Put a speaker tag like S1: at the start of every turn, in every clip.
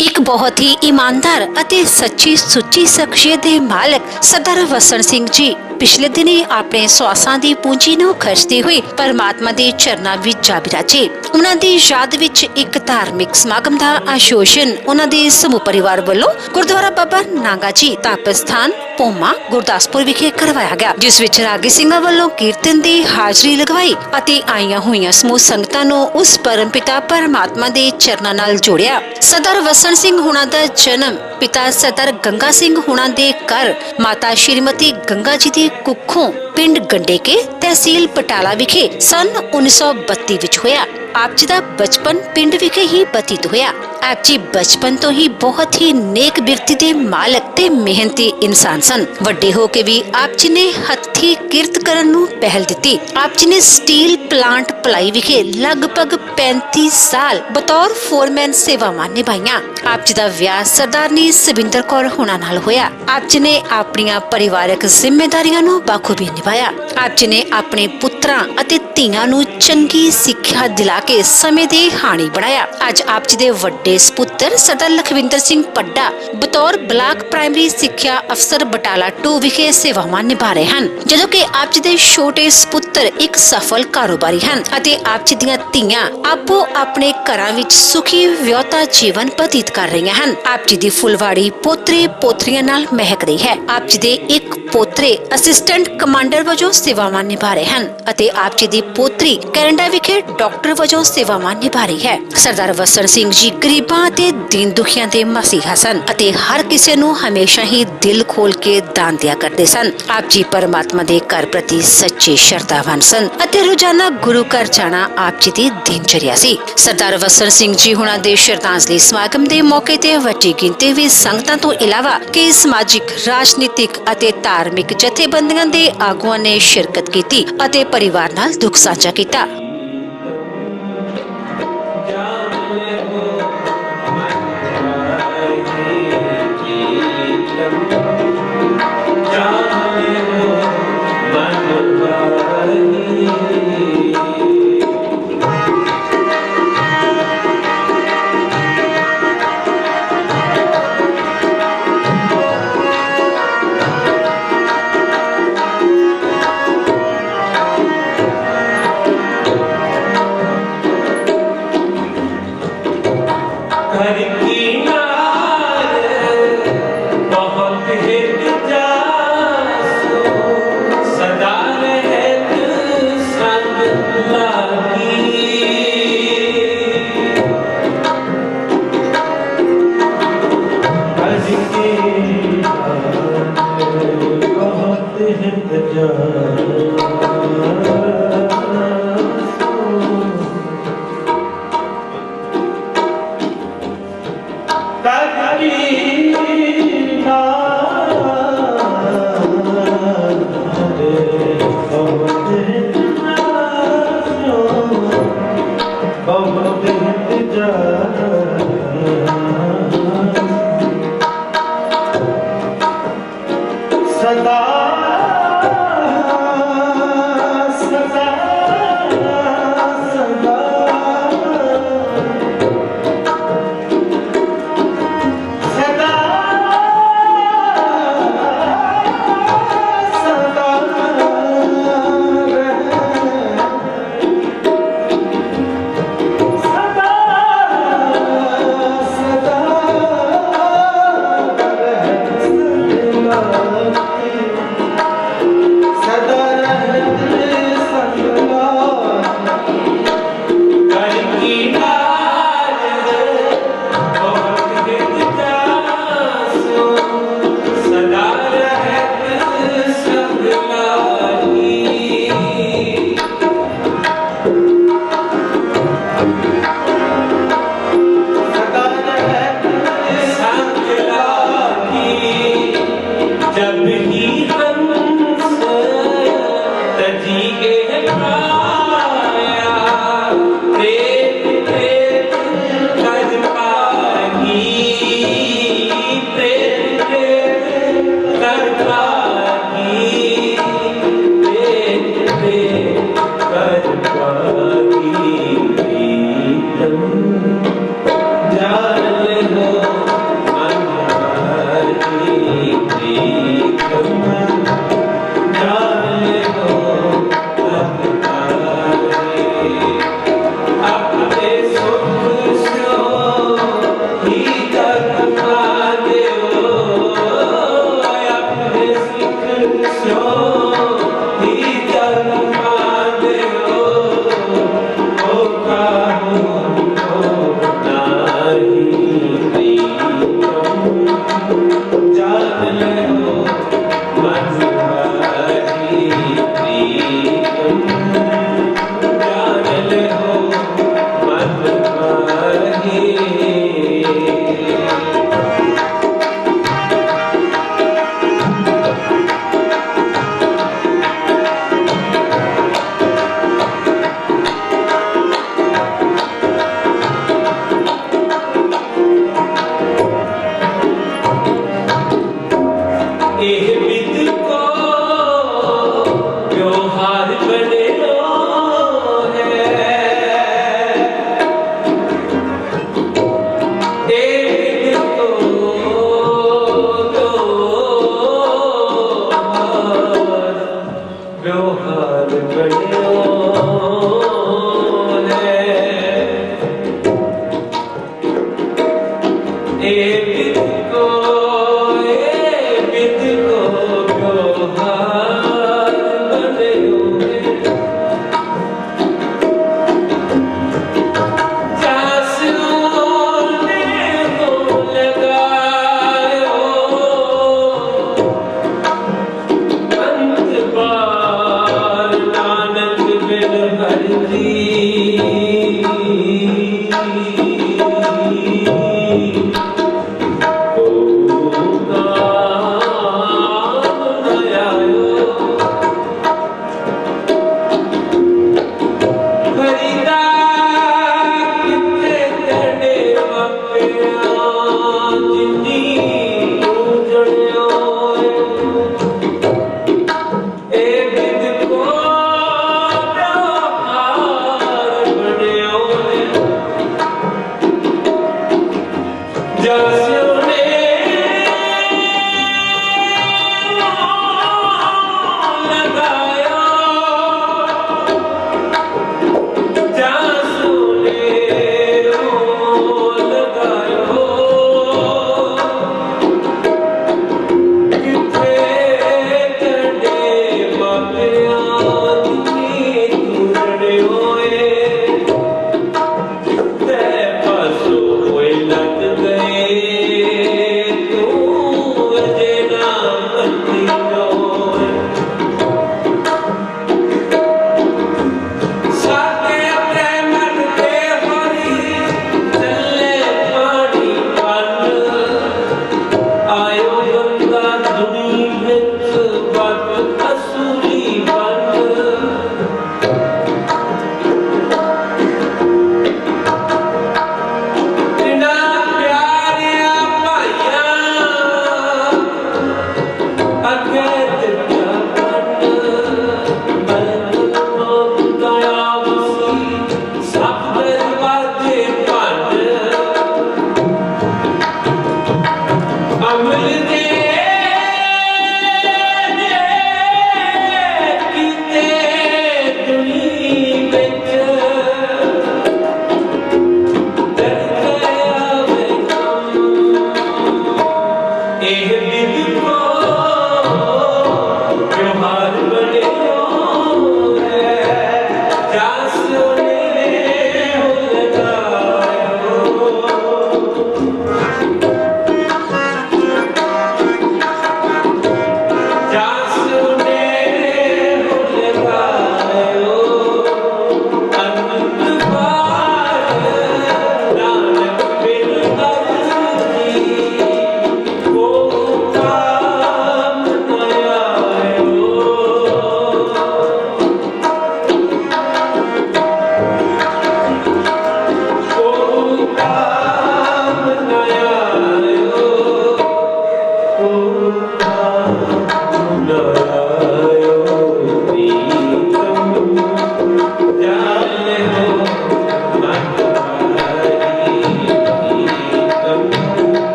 S1: एक बहुत ही ईमानदार ਅਤੇ ਸੱਚੀ ਸੁੱਚੀ ਸ਼ਖਸੀਅਤ ਦੇ ਮਾਲਕ ਸਰਦਾਰ ਵਸਣ ਸਿੰਘ ਜੀ ਪਿਛਲੇ ਦਿਨੀ ਆਪਣੇ ਸਵਾਸਾਂ ਦੀ ਪੂੰਜੀ ਨੂੰ ਖਰਚਦੇ ਹੋਏ ਪਰਮਾਤਮਾ ਦੇ ਚਰਨਾਂ ਵਿੱਚ ਜਾ ਬਿਰਾਜੇ। ਉਹਨਾਂ ਦੀ ਯਾਦ ਵਿੱਚ ਇੱਕ ਧਾਰਮਿਕ ਸਮਾਗਮ ਦਾ ਆਯੋਜਨ ਉਹਨਾਂ ਦੇ ਸਮੂਹ ਪਰਿਵਾਰ ਵੱਲੋਂ ਗੁਰਦੁਆਰਾ ਬਾਬਾ ਨਾਗਾ ਜੀ ਤਪ ਸਥਾਨ ਪੋਮਾ ਗੁਰਦਾਸਪੁਰ ਵਿਖੇ ਕਰਵਾਇਆ ਗਿਆ, ਜਿਸ ਵਿੱਚ ਰਾਗੀ ਸਿੰਘਾਂ ਵੱਲੋਂ ਕੀਰਤਨ ਦੀ ਹਾਜ਼ਰੀ ਲਗਵਾਈ ਅਤੇ ਆਈਆਂ ਹੋਈਆਂ ਸਮੂਹ ਸੰਗਤਾਂ ਨੂੰ ਉਸ ਪਰਮ ਪਿਤਾ ਪਰਮਾਤਮਾ ਦੇ ਚਰਨਾਂ ਨਾਲ ਜੋੜਿਆ। ਸਰਦਾਰ ਵਸਣ ਸਿੰਘ ਹੁਣਾਂ ਦਾ ਜਨਮ ਪਿਤਾ ਸਰਦਾਰ ਗੰਗਾ ਸਿੰਘ ਹੁਣਾਂ ਦੇ ਘਰ ਮਾਤਾ ਸ਼੍ਰੀਮਤੀ ਗੰਗਾ ਜੀ ਦੀ ਕੁੱਖੋਂ ਪਿੰਡ ਗੰਡੇਕੇ ਤਹਿਸੀਲ ਬਟਾਲਾ ਵਿਖੇ ਸਨ 1932 ਵਿੱਚ ਹੋਇਆ। ਆਪ ਜੀ ਦਾ ਬਚਪਨ ਪਿੰਡ ਵਿਖੇ ਹੀ ਬਤੀਤ ਹੋਇਆ। ਆਪ ਜੀ ਬਚਪਨ ਤੋਂ ਹੀ ਬਹੁਤ ਹੀ ਨੇਕ ਬਿਰਤੀ ਦੇ ਮਾਲਕ ਤੇ ਮਿਹਨਤੀ ਇਨਸਾਨ ਸਨ। ਵੱਡੇ ਹੋ ਕੇ ਵੀ ਆਪ ਜੀ ਨੇ ਹੱਥੀ ਕਿਰਤ ਕਰਨ ਨੂੰ ਪਹਿਲ ਦਿੱਤੀ। ਆਪ ਜੀ ਨੇ ਸਟੀਲ ਪਲਾਂਟ ਭਲਾਈ ਵਿਖੇ ਲਗਭਗ 35 ਸਾਲ ਬਤੌਰ ਫੋਰਮੈਨ ਸੇਵਾਵਾਂ ਨਿਭਾਈਆਂ। ਆਪ ਜੀ ਦਾ ਵਿਆਹ ਸਰਦਾਰਨੀ ਸਵਿੰਦਰ ਕੌਰ ਹੁਣਾਂ ਨਾਲ ਹੋਇਆ। ਆਪ ਜੀ ਨੇ ਆਪਣੀਆਂ ਪਰਿਵਾਰਕ ਜ਼ਿੰਮੇਦਾਰੀਆਂ ਨੂੰ ਬਾਖੂਬੀ ਨਿਭਾਇਆ। ਆਪ ਜੀ ਨੇ ਆਪਣੇ ਪੁੱਤਰਾਂ ਅਤੇ ਧੀਆਂ ਨੂੰ ਚੰਗੀ ਸਿੱਖਿਆ ਦਿਲਾ ਕੇ ਸਮੇਂ ਦੇ ਹਾਣੀ ਬਣਾਇਆ। ਅੱਜ ਆਪ ਜੀ ਦੇ ਵੱਡੇ ਸਪੁੱਤਰ ਸਰਦਾਰ ਲਖਵਿੰਦਰ ਸਿੰਘ ਪੱਡਾ ਬਤੌਰ ਬਲਾਕ ਪ੍ਰਾਇਮਰੀ ਸਿੱਖਿਆ ਅਫਸਰ ਬਟਾਲਾ 2 ਵਿਖੇ ਸੇਵਾਵਾਂ ਨਿਭਾ ਰਹੇ ਹਨ, ਜਦੋਂ ਕਿ ਆਪ ਜੀ ਦੇ ਛੋਟੇ ਸਪੁੱਤਰ ਇੱਕ ਸਫਲ ਕਾਰੋਬਾਰੀ ਹਨ ਅਤੇ ਆਪ ਜੀ ਦੀਆਂ ਧੀਆਂ ਆਪੋ ਆਪਣੇ ਘਰਾਂ ਵਿੱਚ ਸੁਖੀ ਵਿਆਹਤਾ ਜੀਵਨ ਬਤੀਤ ਕਰ ਰਹੀਆਂ ਹਨ। ਆਪ ਜੀ ਦੀ ਫੁਲਵਾੜੀ ਪੋਤਰੇ ਪੋਤਰੀਆਂ ਨਾਲ ਮਹਿਕ ਰਹੀ ਹੈ। ਆਪ ਜੀ ਦੇ ਇੱਕ ਪੋਤਰੇ ਅਸਿਸਟੈਂਟ ਕਮਾਂਡਰ ਵਜੋਂ ਸੇਵਾਵਾਂ ਨਿਭਾ ਰਹੇ ਹਨ ਅਤੇ ਆਪ ਜੀ ਦੀ ਪੋਤਰੀ ਕੈਨੇਡਾ ਵਿਖੇ ਡਾਕਟਰ ਵਜੋਂ ਸੇਵਾਵਾਂ ਨਿਭਾ ਰਹੀ ਹੈ। ਸਰਦਾਰ ਵਸਣ ਸਿੰਘ ਜੀ ਗਰੀਬਾਂ ਅਤੇ ਦੀਨ ਦੁਖੀਆਂ ਦੇ ਮਸੀਹਾ ਸਨ ਅਤੇ ਹਰ ਕਿਸੇ ਨੂੰ ਹਮੇਸ਼ਾ ਹੀ ਦਿਲ ਖੋਲ ਕੇ ਦਾਨ ਦਿਆ ਕਰਦੇ ਸਨ। ਆਪ ਜੀ ਪਰਮਾਤਮਾ ਦੇ ਘਰ ਪ੍ਰਤੀ ਸੱਚੇ ਸ਼ਰਧਾਵਾਨ ਸਨ ਅਤੇ ਰੋਜ਼ਾਨਾ ਗੁਰੂ ਘਰ ਜਾਣਾ ਆਪ ਜੀ ਦੀ ਦਿਨਚਰਿਆ ਸੀ। ਸਰਦਾਰ ਵਸਣ ਸਿੰਘ ਜੀ ਹੁਣਾਂ ਦੇ ਸ਼ਰਧਾਂਜਲੀ ਸਮਾਗਮ ਦੇ ਮੌਕੇ ਤੇ ਵੱਡੀ ਗਿਣਤੀ ਵਿੱਚ ਸੰਗਤਾਂ ਤੋਂ ਇਲਾਵਾ ਕਈ ਸਮਾਜਿਕ, ਰਾਜਨੀਤਿਕ ਅਤੇ ਧਾਰਮਿਕ ਜਥੇਬੰਦੀਆਂ ਦੇ ਆਗੂਆਂ ਨੇ ਸ਼ਿਰਕਤ ਕੀਤੀ ਅਤੇ ਪਰਿਵਾਰ ਨਾਲ ਦੁੱਖ ਸਾਂਝਾ ਕੀਤਾ।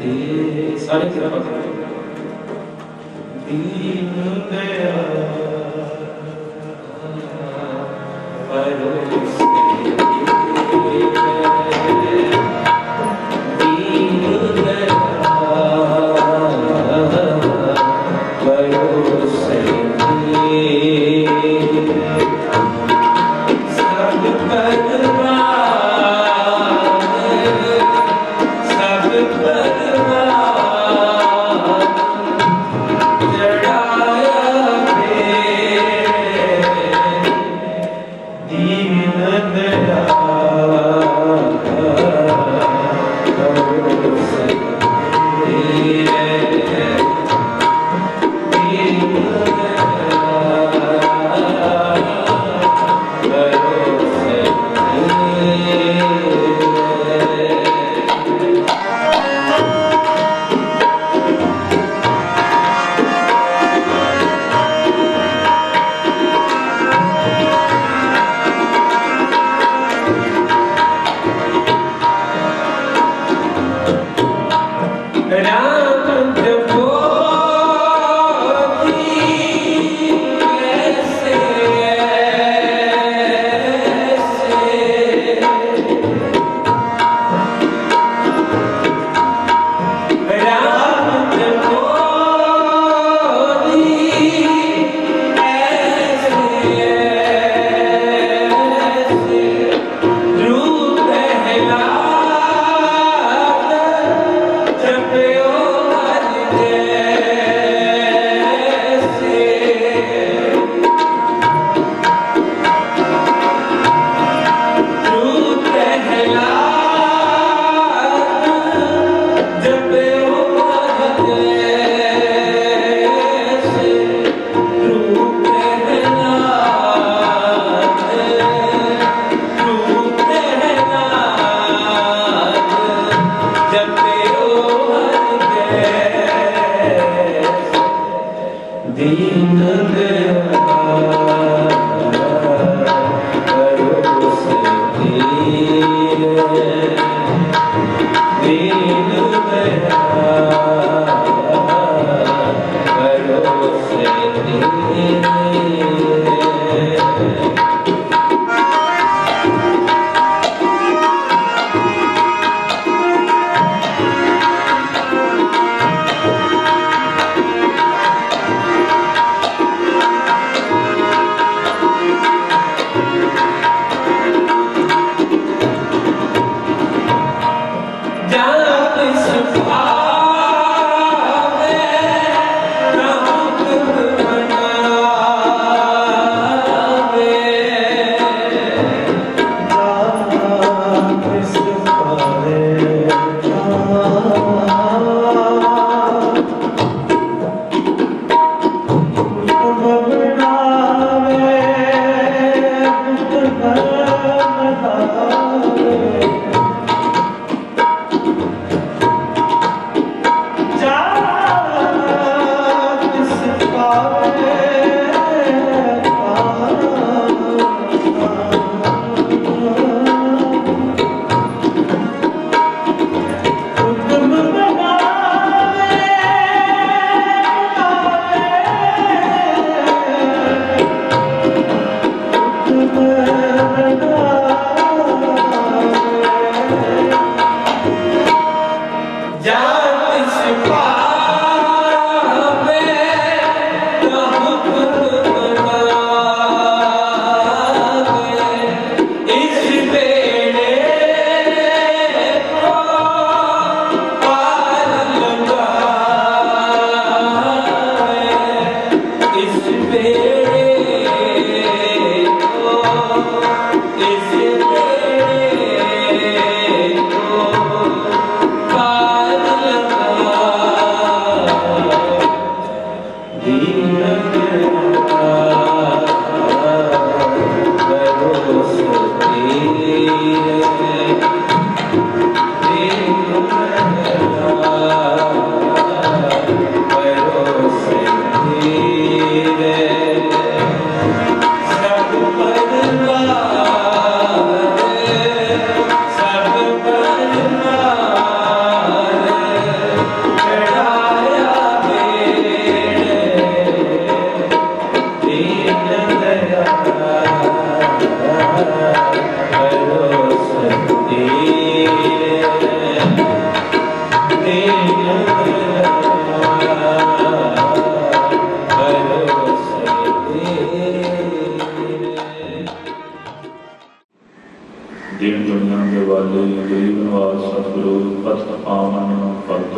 S2: सारे कृपा करो। दीन दयाल परोसे दीन दयाल परोसे सब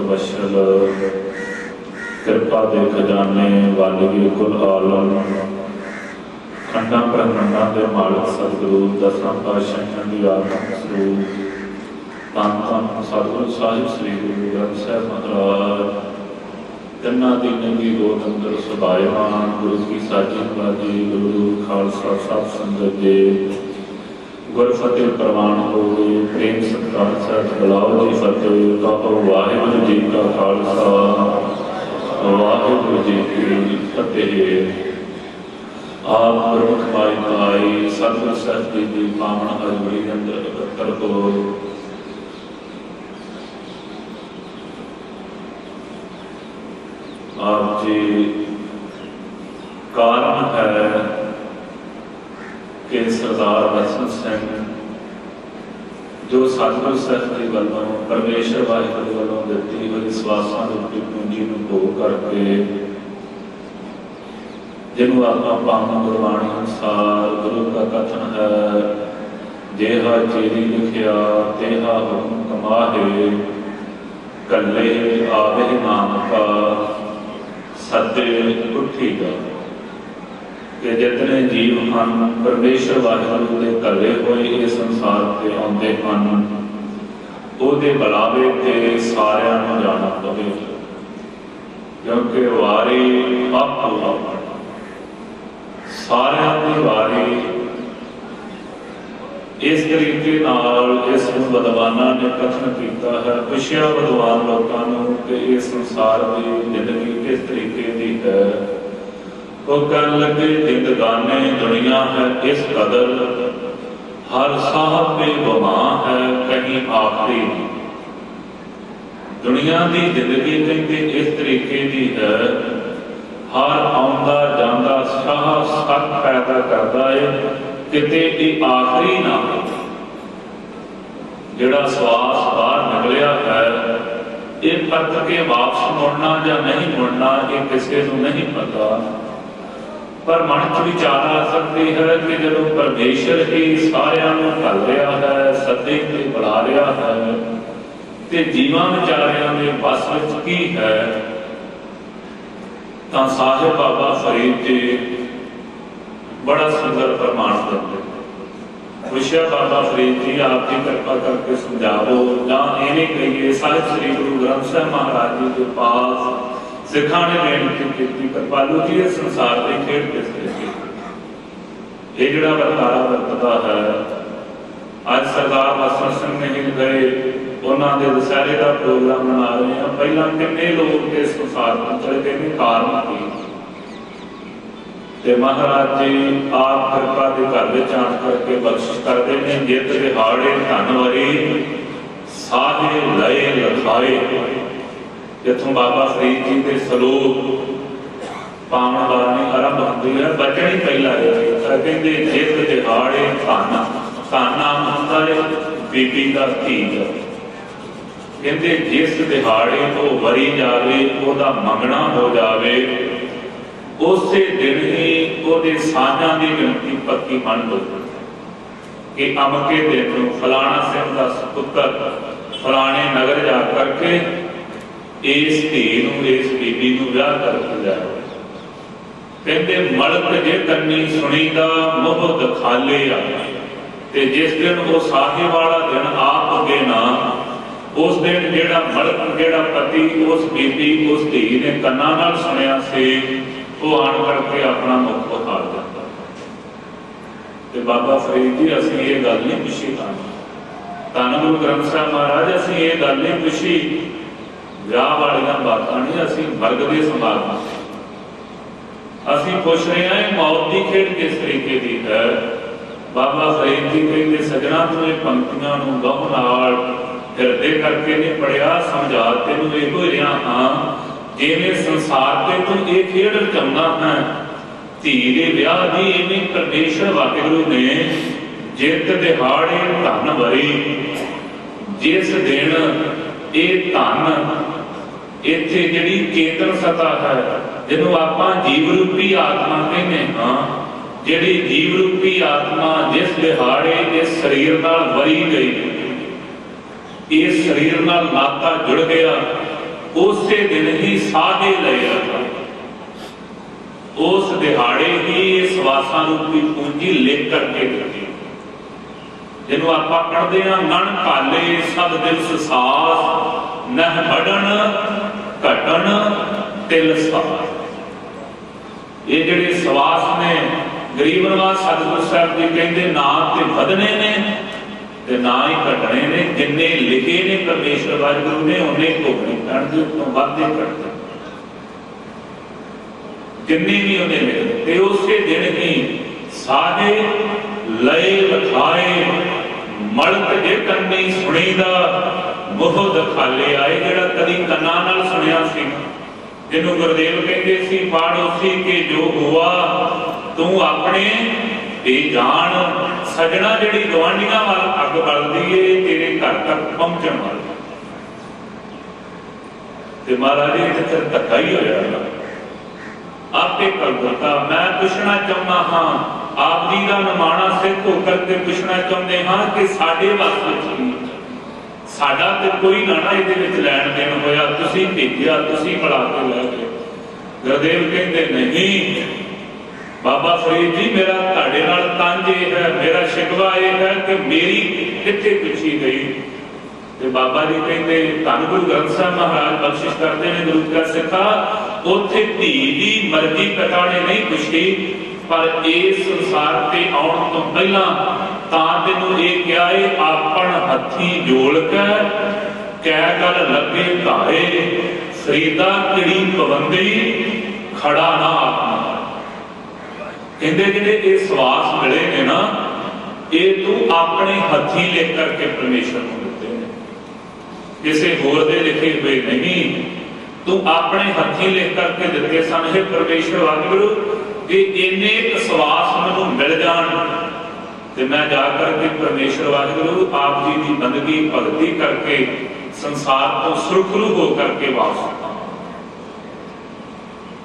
S3: बशल कृपा दे खजाने वालगी कुल आलम खंडा ब्रह्मंडा के मालिक सतगुरु दसां पातशाहियां दी आत्म स्वरूप धन धन सतगुरु साहिब श्री गुरु ग्रंथ साहिब महाराज तिन्ना दी नंगी गोद अंदर सुभाएमान गुरु की साजी बाजी गुरु खालसा साध संगत जी गुर फतेह प्रवान हो प्रेम सत्कार सत बुलाओ जी फतेह कहो वाहिगुरू जी का खालसा वाहिगुरू जी की फतेह। आप प्रमुख माई भाई सतगुरु साहिब जी की पावन हजूरी अंदर इकट्ठर हो। आप जी कारण है कि सरदार बचन सिंह जो सतगुरु साहिब जी वालों परमेश्वर वाहिगुरू वालों दिती हुई सवासां रूपी पूंजी नूं भोग करके जिन्हों आत्मा पावन गुरबाणी अनुसार गुरु का कथन है जेहा चेरी लिखिया तेहा हुक्म कमाहे कल्ले आवे नानका सदे उठीगा कि जितने जीव हैं परमेश्वर वाहिगुरू के घले हुए इस संसार से आते हैं उहदे बुलावे ते सारियां नूं जाना पवे क्योंकि वारी आपो आप सारियां दी वारी इस तरीके नाल इस विद्वानां ने कथन किया है पुछया विद्वान लोगों नूं कि इस संसार की जिंदगी किस तरीके की है वो कह लगे जिंदगाने दुनिया है इस कदर हर साहब पे वमा है कहीं आखिरी दुनिया की जिंदगी कहते इस तरीके की है हर आउंदा जांदा शाह सक पैदा करता है किते आखिरी ना जिहड़ा श्वास बाहर निकलिया है ये परत के वापस मुड़ना या नहीं मुड़ना ये किसी को नहीं पता पर मन च विचार आ सकती है कि जब परमेश्वर ही सारियां नूं घल रहा है सदे ते बुला रहा है ते जीवां विचारियां दे बस विच की है तां साहिब बाबा फरीद जी बड़ा सुंदर प्रमाण देते पुछया बाबा फरीद जी आप जी कृपा करके समझाओ या इवें कहिए साहिब श्री गुरु ग्रंथ साहिब महाराज जी के पास सिखा ने बेनती की कृपालू जी इस संसार की खेड किस तरीके ये जिहड़ा वर्तारा वरतदा है अज सरदार बचन सिंह नहीं गए उन्होंने दशहरे का प्रोग्राम मना रहे हैं पहला कितने लोग इस संसार में चले गए कारण की ते महाराज जी आप कृपा के घर में आन करके बख्शिश करते हैं जित दिहाड़े धनवरी साधे लए लखाए जिथों बाबा फरीद जी के सलोक पावन बाणी आरंभ होती है बचन ही पहला कहते जित दिहाड़े धन धाना होता है बीबी का धी कहते जिस दिहाड़े वो वरी जावे ओदा मंगना हो जावे उसे दिन ही ओदे साझां दी गिनती पक्की बन हो कि अमके दिन फलाना सिंह का सुपुत्र फलाने नगर जा करके इस धी नूं इस बीबी नूं विआह करके जाओ कहते मलक जे कन्नी सुनीदा मोह दखाले आ ते जिस दिन वो साहे वाला दिन आप अगे ना उस दिन जेड़ा मलक जेड़ा पति उस बीबी उस धी ने कन्ना नाल सुनिया से वो आन करके अपना मुख बहार देता ते बाबा फरीद जी असीं ये गल नहीं पुछी धन गुरु ग्रंथ साहिब महाराज असीं ये गल नहीं पुछी विआह वालियां बातां नहीं असीं वर्ग दे समागम असीं पुछ रहे हैं मौत की खेड किस तरीके की है बाबा फरीद जी कहते सजना तू ये पंक्तियां नूं गहुं नाल हिरदे करके नहीं पढ़िया समझा तेनूं इहो रिहा हां जिवें संसार ते तू ये खेड रचाउंदा है धी दे विआह दी इवें परमेश्वर वाहिगुरू ने जित दिहाड़े धन वरी जिस दिन ये धन इत्थे जिहड़ी चेतन सत्ता है जिन्हों आपां जीव रूपी आत्मा कहने हाँ जिहड़ी जीव रूपी आत्मा जिस दिहाड़े इस शरीर नाल वरी गई इस शरीर नाल नाता जुड़ गया ਉਸੇ ਦਿਨ ਹੀ ਸਾਧੇ ਲਏ ਲਖਾਏ। ਉਸ ਦਿਹਾੜੇ ਹੀ ਇਹ ਸਵਾਸਾਂ ਰੂਪੀ ਪੂੰਜੀ ਲਿਖ ਕਰਕੇ ਦਿੱਤੀ, ਜਿਹਨੂੰ ਆਪਾਂ ਪੜ੍ਹਦੇ ਹਾਂ, ਗਣ ਕਾਲੇ ਸਭ ਦਿਵਸ ਸਾਸ, ਨਹ ਬੜਨ ਘਟਣ ਤਿਲ ਸਾਸ। ਇਹ ਜਿਹੜੇ ਸਵਾਸ ਨੇ ਗਰੀਬ ਨਿਵਾਸ ਸਤਿਗੁਰੂ ਸਾਹਿਬ ਜੀ ਕਹਿੰਦੇ ਨਾ ਤੇ ਵਧਣੇ ਨੇ ਤੇ ਨਾ ਹੀ ਘਟਣੇ ਨੇ। ਜਿੰਨੇ ਲਿਖੇ ਨੇ ਪਰਮੇਸ਼ਰ ਵਾਹਿਗੁਰੂ ਨੇ ਉਹਨੇ ਭੋਗਣੇ ਪੈਣਗੇ, ਉਤੋਂ ਵੱਧਦੇ ਘਟਦੇ ਜਿੰਨੇ ਵੀ ਉਹਨੇ ਲਿਖੇ। ਤੇ ਉਸੇ ਦਿਨ ਹੀ ਸਾਧੇ ਲਏ ਲਖਾਏ, ਮਲਕ ਜੇ ਕੰਨੀ ਸੁਣੀਦਾ ਮੋਹ ਦਖਾਲੇ ਆਏ। ਜਿਹੜਾ ਕਦੀ ਕੰਨਾਂ ਨਾਲ ਸੁਣਿਆ ਸੀ, ਜਿਹਨੂੰ ਗੁਰਦੇਵ ਕਹਿੰਦੇ ਸੀ ਪਾੜੋਸੀ ਕੇ ਜੋ ਹੁਆ ਤੂੰ ਆਪਣੇ ਤੇ ਜਾਣ। ਸਜਣਾ ਜਿਹੜੀ ਗਵਾਂਢੀਆਂ ਵੱਲ ਅੱਗ ਬਲਦੀ ਏ ਤੇਰੇ ਘਰ ਤੱਕ ਪਹੁੰਚਣ ਵਾਲੀ। ਤੇ ਮਹਾਰਾਜ ਜੀ ਤੇ ਧੱਕਾ ਹੀ ਹੋਇਆ ਆਪੇ ਕਲਪਤਾ। ਮੈਂ ਪੁੱਛਣਾ ਚਾਹੁੰਦਾ ਹਾਂ, ਆਪ ਜੀ ਦਾ ਨਿਮਾਣਾ ਸਿੱਖ ਹੋ ਕਰਕੇ ਪੁੱਛਣਾ ਚਾਹੁੰਦੇ ਹਾਂ ਕਿ ਸਾਡੇ ਵੱਸ ਵਿੱਚ ਕੀ, ਸਾਡਾ ਤੇ ਕੋਈ ਨਾ ਇਹਦੇ ਵਿੱਚ ਲੈਣ ਦੇਣ ਹੋਇਆ, ਤੁਸੀਂ ਭੇਜਿਆ, ਤੁਸੀਂ ਬੁਲਾ ਕੇ ਲੈ ਗਏ। ਗੁਰਦੇਵ ਕਹਿੰਦੇ ਨਹੀਂ ਬਾਬਾ ਫਰੀਦ ਜੀ, ਮੇਰਾ ਤੁਹਾਡੇ ਨਾਲ ਤੰਜ ਇਹ ਹੈ, ਮੇਰਾ ਸ਼ਿਕਵਾ ਇਹ ਹੈ ਕਿ ਮੇਰੀ ਕਿੱਥੇ ਪੁੱਛੀ ਗਈ। ਤੇ ਬਾਬਾ ਜੀ ਕਹਿੰਦੇ ਧੰਨ ਗੁਰੂ ਗ੍ਰੰਥ ਸਾਹਿਬ ਮਹਾਰਾਜ ਬਖਸ਼ਿਸ਼ ਕਰਦੇ ਨੇ ਗੁਰੂ ਕਾ ਸਿੱਖਾ, ਉੱਥੇ ਧੀ ਦੀ ਮਰਜ਼ੀ ਪਿਤਾ ਨੇ ਨਹੀਂ ਪੁੱਛੀ, ਪਰ ਇਸ ਸੰਸਾਰ ਤੇ ਆਉਣ ਤੋਂ ਪਹਿਲਾਂ ਤਾਂ ਤੈਨੂੰ ਇਹ ਕਿਹਾ ਏ ਆਪਣ ਹੱਥੀ ਜੋੜ ਕੇ ਕਹਿ ਗੱਲ ਲੱਗੇ ਧਾਰੇ, ਫਰੀਦਾ ਕਿੜੀ ਪਵੰਦੀ ਖੜਾ ਨਾ ਆਪਣਾ। ਕਹਿੰਦੇ ਜਿਹੜੇ ਇਹ ਸਵਾਸ ਮਿਲੇ ਨੇ ਨਾ, ਇਹ ਤੂੰ ਆਪਣੇ ਹੱਥੀ ਲਿਖ ਕਰਕੇ ਪਰਮੇਸ਼ਰ ਨੂੰ ਦਿੱਤੇ ਨੇ, ਕਿਸੇ ਹੋਰ ਦੇ ਲਿਖੇ ਹੋਏ ਨਹੀਂ, ਤੂੰ ਆਪਣੇ ਹੱਥੀ ਲਿਖ ਕਰਕੇ ਦਿੱਤੇ ਸਨ। ਇਹ ਪਰਮੇਸ਼ਰ ਵਾਹਿਗੁਰੂ ਜੇ ਇੰਨੇ ਸਵਾਸ ਮੈਨੂੰ ਮਿਲ ਜਾਣ ਤੇ ਮੈਂ ਜਾ ਕਰਕੇ ਪਰਮੇਸ਼ਰ ਵਾਹਿਗੁਰੂ ਆਪ ਜੀ ਦੀ ਬੰਦਗੀ ਭਗਤੀ ਕਰਕੇ ਸੰਸਾਰ ਤੋਂ ਸੁਰਖਰੂ ਹੋ ਕਰਕੇ ਵਾਪਸ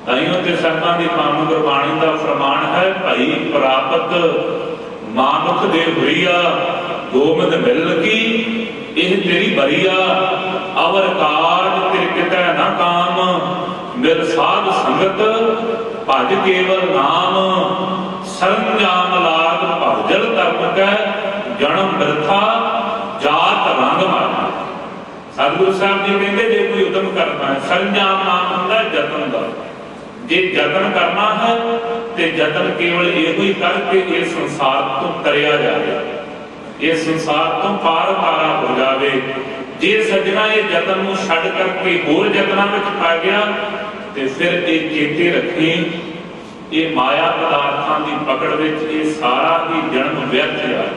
S3: ਤਾਈਓ ਤੇ ਸੰਤਾਂ ਦੀ ਪਾਵਨ ਗੁਰਬਾਣੀ ਦਾ ਫਰਮਾਨ ਹੈ, ਭਾਈ ਪ੍ਰਾਪਤ ਮਾਨੁਖ ਦੇ ਹੋਈਆ ਗੋਬਿੰਦ ਮਿਲ ਕੀ ਇਹ ਤੇਰੀ ਬਰੀਆ, ਅਵਰ ਕਾਜ ਤੇਰੇ ਕਿਤੈ ਨਾ ਕਾਮ, ਮਿਲ ਸਾਧ ਸੰਗਤ ਭਜ ਕੇਵਲ ਨਾਮ, ਸਰੰਜਾਮ ਲਾਗ ਭਜਲ ਧਰਮ ਕੈ, ਜਨਮ ਬਿਰਥਾ ਜਾਤ ਰੰਗ ਮਾਰ। ਸਤਿਗੁਰੂ ਸਾਹਿਬ ਜੀ ਕਹਿੰਦੇ ਜੇ ਕੋਈ ਉਦਮ ਕਰਨਾ ਹੈ, ਸਰੰਜਾਮ ਨਾਮ ਹੁੰਦਾ ਯਤਨ ਦਾ, ਜੇ ਯਤਨ ਕਰਨਾ ਹੈ ਤੇ ਯਤਨ ਕੇਵਲ ਇਹੋ ਹੀ ਕਰਕੇ ਇਹ ਸੰਸਾਰ ਤੋਂ ਤਰਿਆ ਜਾਵੇ, ਇਹ ਸੰਸਾਰ ਤੋਂ ਪਾਰ ਪਾਰਾ ਹੋ ਜਾਵੇ। ਜੇ ਸੱਜਣਾ ਇਹ ਯਤਨ ਨੂੰ ਛੱਡ ਕਰਕੇ ਹੋਰ ਯਤਨਾਂ ਵਿੱਚ ਪੈ ਗਿਆ ਤੇ ਫਿਰ ਇਹ ਚੇਤੇ ਰੱਖੀ ਇਹ ਮਾਇਆ ਪਦਾਰਥਾਂ ਦੀ ਪਕੜ ਵਿੱਚ ਇਹ ਸਾਰਾ ਹੀ ਜਨਮ ਵਿਅਰਥ ਹੈ।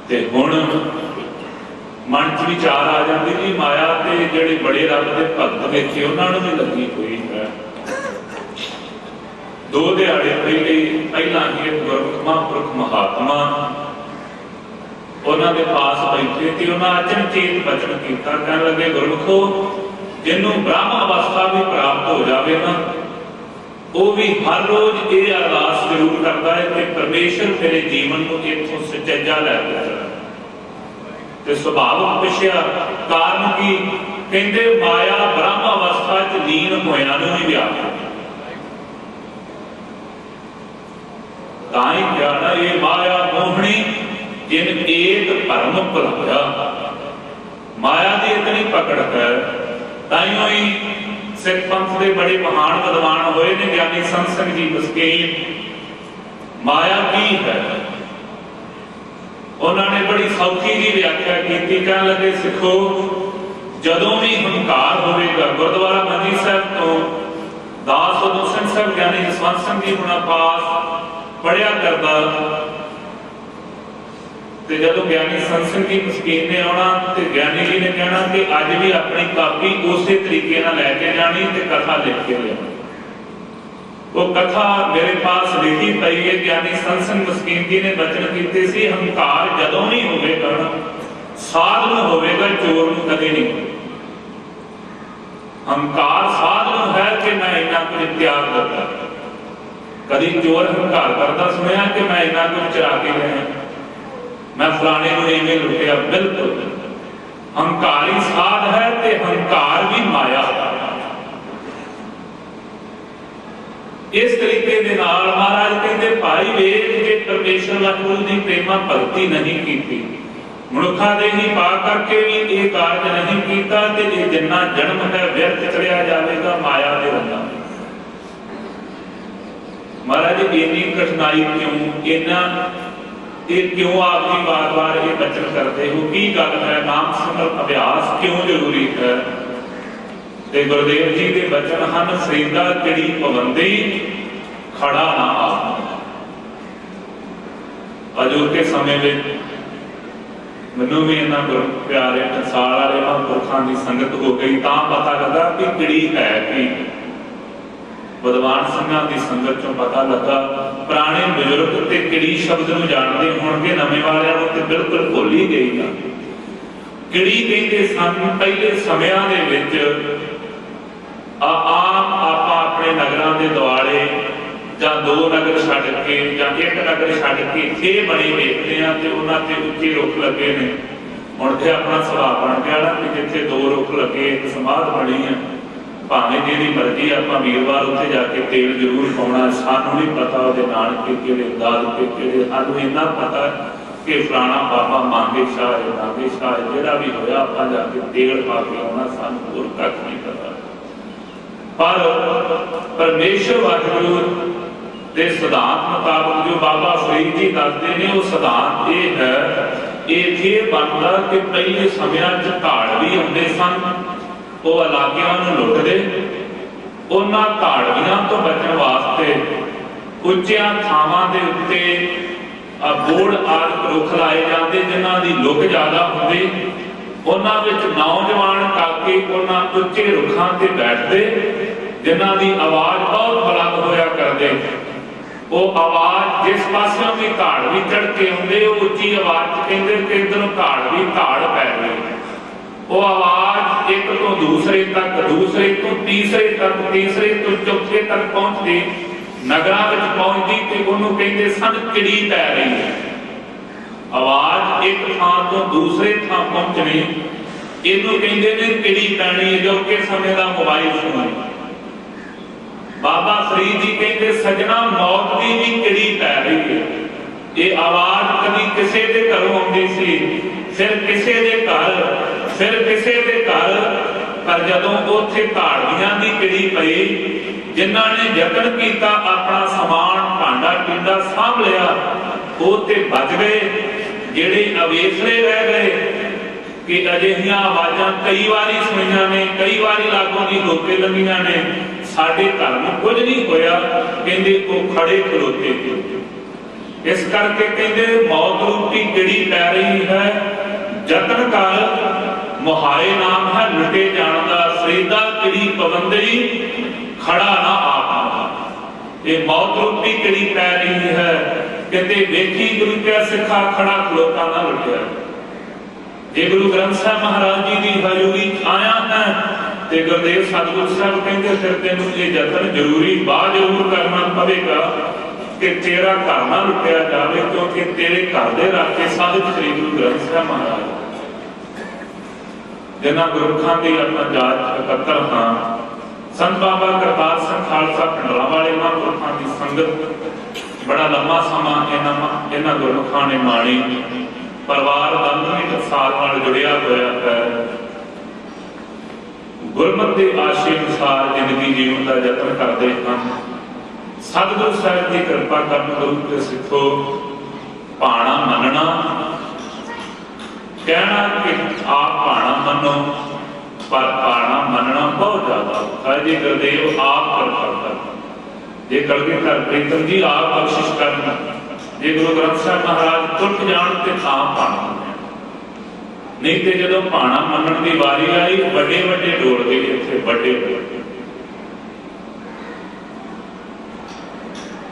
S3: ਤੇ ਹੁਣ ਮਨ ਚ ਵਿਚਾਰ ਆ ਜਾਂਦੇ ਜੀ ਮਾਇਆ ਤੇ ਜਿਹੜੇ ਬੜੇ ਰੱਬ ਦੇ ਭਗਤ ਵੇਖੇ ਉਹਨਾਂ ਨੂੰ ਵੀ ਲੱਗੀ ਹੋਈ ਹੈ। ਦੋ ਦਿਹਾੜੇ ਪਹਿਲਾਂ ਹੀ ਇੱਕ ਗੁਰਮੁਖ ਮਹਾਂਪੁਰਖ ਮਹਾਤਮਾ ਉਹਨਾਂ ਦੇ ਪਾਸ ਬੈਠੇ ਤੇ ਉਹਨਾਂ ਅਚਨਚੇਤ ਬਚਨ ਕੀਤਾ, ਕਹਿਣ ਲੱਗੇ ਗੁਰਮੁਖੋ ਜਿਹਨੂੰ ਬ੍ਰਹਮ ਅਵਸਥਾ ਵੀ ਪ੍ਰਾਪਤ ਹੋ ਜਾਵੇ ਨਾ, ਉਹ ਵੀ ਹਰ ਰੋਜ਼ ਇਹ ਅਰਦਾਸ ਜ਼ਰੂਰ ਕਰਦਾ ਹੈ ਕਿ ਪਰਮੇਸ਼ਰ ਮੇਰੇ ਜੀਵਨ ਨੂੰ ਇੱਥੋਂ ਸੁਚੱਜਾ ਲੈ ਕੇ ਚਲਾ। ਤੇ ਸੁਭਾਵਿਕ ਪੁੱਛਿਆ ਕਾਰਨ ਕੀ, ਕਹਿੰਦੇ ਮਾਇਆ ਬ੍ਰਹਮ ਅਵਸਥਾ ਚ ਲੀਨ ਹੋਇਆਂ ਨੂੰ ਵੀ ਵਿਆਹ ਤਾਂ ਹੀ ਕਿਹਾ ਇਹ ਮਾਇਆ ਮੋਹਣੀ ਜਿਨ ਏਕ ਭਰਮ ਭੁਲਾਇਆ। ਮਾਇਆ ਦੀ ਇਤਨੀ ਪਕੜ ਹੈ, ਤਾਈਓ ਹੀ ਸਿੱਖ ਪੰਥ ਦੇ ਬੜੇ ਮਹਾਨ ਵਿਦਵਾਨ ਹੋਏ ਨੇ ਗਿਆਨੀ ਸੰਤ ਸਿੰਘ ਜੀ ਮਸਕੀਨ। ਮਾਇਆ ਕੀ ਹੈ ਉਹਨਾਂ ਨੇ ਬੜੀ ਸੌਖੀ ਜੀ ਵਿਆਖਿਆ ਕੀਤੀ, ਕਹਿਣ ਲੱਗੇ ਸਿੱਖੋ ਜਦੋਂ ਵੀ ਹੰਕਾਰ ਹੋਵੇਗਾ, ਗੁਰਦੁਆਰਾ ਮੰਜੀ ਸਾਹਿਬ ਤੋਂ ਦਾਸ ਉਦੋਂ ਸਿੰਘ ਸਾਹਿਬ ਗਿਆਨੀ ਜਸਵੰਤ ਸਿੰਘ ਜੀ ਹੁਣਾਂ ਪਾਸ ਪੜਿਆ ਕਰਦਾ, ਤੇ ਜਦੋਂ ਗਿਆਨੀ ਸੰਤ ਸਿੰਘ ਜੀ ਮਸਕੀਨ ਨੇ ਆਉਣਾ ਤੇ ਗਿਆਨੀ ਜੀ ਨੇ ਕਹਿਣਾ ਕਿ ਅੱਜ ਵੀ ਆਪਣੀ ਕਾਪੀ ਉਸੇ ਤਰੀਕੇ ਨਾਲ ਲੈ ਕੇ ਜਾਣੀ ਤੇ ਕਥਾ ਲਿਖ ਕੇ ਲਿਆਉਣੀ। ਉਹ ਕਥਾ ਮੇਰੇ ਪਾਸ ਲਿਖੀ ਪਈ ਹੈ। ਗਿਆਨੀ ਸੰਤ ਸਿੰਘ ਮਸਕੀਨ ਜੀ ਨੇ ਬਚਨ ਕੀਤੇ ਸੀ, ਹੰਕਾਰ ਜਦੋਂ ਨਹੀਂ ਹੋਵੇਗਾ ਸਾਧ ਨੂੰ ਹੋਵੇਗਾ, ਚੋਰ ਨੂੰ ਕਦੇ ਨਹੀਂ ਹੋਵੇਗਾ। ਹੰਕਾਰ ਸਾਧ ਨੂੰ ਹੈ ਕਿ ਮੈਂ ਇੰਨਾ ਕੁਝ ਤਿਆਗ ਦਿੱਤਾ। ਕਦੀ ਚੋਰ ਹੰਕਾਰ ਕਰਦਾ ਸੁਣਿਆ ਕਿ ਮੈਂ ਇੰਨਾ ਕੁਝ ਚੁਰਾ ਕੇ ਲਿਆ, ਮੈਂ ਫਲਾਣੇ ਨੂੰ ਇਵੇਂ ਲੁੱਟਿਆ? ਬਿਲਕੁਲ हंकारी साध है ते हंकार भी माया। इस तरीके दे नाल महाराज कहते भाई वेद जे परमेश्वर वाहिगुरू दी प्रेमा भगती नहीं कीती, मनुखा दे ही पा करके भी ये कार्य नहीं कीता ते ये जिन्ना जन्म है व्यर्थ चलिया जाएगा माया दे रंगा। महाराज इन्नी कठिनाई क्यों, इन्ना ये क्यों आप जी बार बार ये बचन करते हो, की गल है, नाम सिमरन अभ्यास क्यों जरूरी है। ते गुरुदेव जी के बचन हैं, सरीदा किड़ी पवंदी खड़ा ना आप। अजोके समय में मैनू भी इन्ना प्यारे टंसाल वाले महापुरखों की संगत हो गई, तो पता लगा कि किड़ी है कि बदवान सिंघां की संगत चों पता लगा। पुराने बजुर्ग ते किड़ी शब्द नूं जाणदे होणगे, नवें वालिआं नूं ते बिल्कुल भुल ही गई ना। किड़ी कहते सन पहले समयां दे विच आम आपां अपने नगरां दे दुआले जां दो नगर छड्ड के जां एक नगर छड्ड के थे बने देखते हैं ते उन्हां ते उच्चे रुख लगे ने। हुण ते अपना सुभाव बन गया ना कि जिथे दो रुख लगे एक समाध बनी है, भावें जिहदी मर्जी आपां वीरवार उत्थे जाके तेल जरूर पाउणा। सानूं नहीं पता उहदे नानके किहड़े दादके किहड़े, सानूं इन्ना पता कि फलाना बाबा मांगे शाह है, नागे शाह है, जिहड़ा भी होया आपां जाके तेल पा के आउणा, सानूं होर कख नहीं पता। पर परमेश्वर वाहिगुरू दे सिद्धांत मुताबिक जो बाबा फरीद जी दसदे ने, वो सिद्धांत ये है, ये बनता कि पहले समयां च धाड़वी हुंदे सन, वो इलाकिਆਂ ਨੂੰ लुटदे, उन्हां धाड़वियां तो बचण वास्ते ਉੱਚੀਆਂ ਥਾਵਾਂ ਦੇ ਉੱਤੇ बोर्ड आदि रुख लाए जाते जिन्हां दी लुक ज्यादा हुंदी। उन्हां विच नौजवान काके उन्हां उच्चे रुखां ते बैठदे जिन्हां दी आवाज बहुत बुलंद होया करदे। वो आवाज जिस पासों भी धाड़वी चढ़ के आउंदे, वो उच्ची आवाज च कहंदे कि इधरों धाड़वी धाड़ पै गई। वो आवाज एक तो दूसरे तक, दूसरे तो तीसरे तक, तीसरे तो चौथे तक पहुंचदी, नगरां विच पहुंचदी ते उहनूं कहंदे सन किड़ी पै रही है। आवाज एक थां तो दूसरे थां पहुंचनी, इहनूं कहंदे ने किड़ी पैणी। जो कि समय दा मोबाइल फोन, बाबा फरीद जी कहंदे सजना मौत दी भी किड़ी पै रही है। ये आवाज कभी किसी दे घरों आउंदी सी, फिर किसी दे घर, फिर किसी दे घर, पर जदों उत्थे धाड़वियां दी किड़ी पई, जिन्हां ने यतन कीता अपना समान भांडा टिंडा साਂਭ लिया, वो ते बच गए। जिहड़े अवेसले रह गए कि अजिहियां आवाज़ां कई बारी सुणीआं ने, कई बारी लागों दी होके लंघीआं ने, साडे घर नूं कुछ नहीं होया, कहंदे वो खड़े खलोते थे। इस करके कहंदे मौत रूपी किड़ी पै रही है, जतन कर मुहारे नाम है लुटे जाण दा, सरीदा किड़ी पवंदई खड़ा ना आप। ये मौत रूपी किड़ी पै रही है, कहते वेखी गुरु क्या सिखा खड़ा खलोता ना लुटिया। जे गुरु ग्रंथ साहिब महाराज जी की हजूरी आया है ते गुरुदेव सतगुरु साहब कहते फिर तेनू ये जतन जरूरी जरूर करना पवेगा कि तेरा घर ना लुटिया जाए, क्योंकि तेरे घर दे राखे साहिब श्री गुरु ग्रंथ साहिब महाराज, जिन्हां गुरमुखां दी अपना जात एकत्र हां। संत बाबा करतार सिंह खालसा पिंडरा वाले महापुरखों की संगत बड़ा लंबा समा इन्हां गुरमुखां ने माणी। परिवार दंदमी साल नाल जुड़िया होया है, गुरमत के आशे अनुसार जिंदगी जीवन का यत्न करते हैं। सतगुरु साहिब की कृपा करन गुरु के सिखो भाणा मनना, कहना कि आप भाणा मनो, पर भाणा मनना बहुत ज्यादा है जी। गुरुदेव आप कृपा कर, जे कलगीधर प्रीतम जी आप बख्शिश करना, जे गुरु ग्रंथ साहिब महाराज टुट जान ते तां भाणा, नहीं तो जदों भाणा मनन की वारी आई बड़े बड़े डोल गए इत्थे बड़े।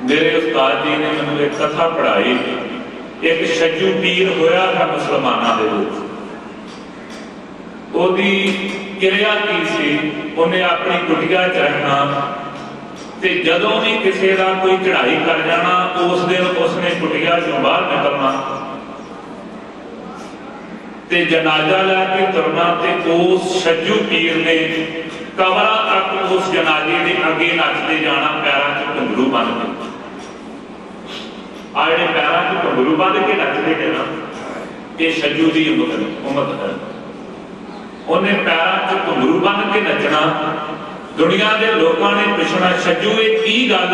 S3: मेरे उस्ताद जी ने मैनूं एक कथा पढ़ाई, एक छज्जू पीर होया है मुसलमानां दे विच। ओदी किरिया की सी, उन्हें अपनी कुटिया च रहना ते जदों भी किसी का कोई चढ़ाई कर जाना, उस दिन उसने कुटिया चों बाहर निकलना ते जनाजा लैके तुरना ते उस छज्जू पीर ने कबरां तक उस जनाजे के अगे नचते जाना पैरों च घुंघरू बन के। आ जिहड़े पैरों च घुंघरू बन के नचते हैं ना, ये छज्जू की उम्मत है। उन्हें पैरों च घुंघरू बन के नचना, दुनिया के लोगों ने पुछना छज्जू ये की गल,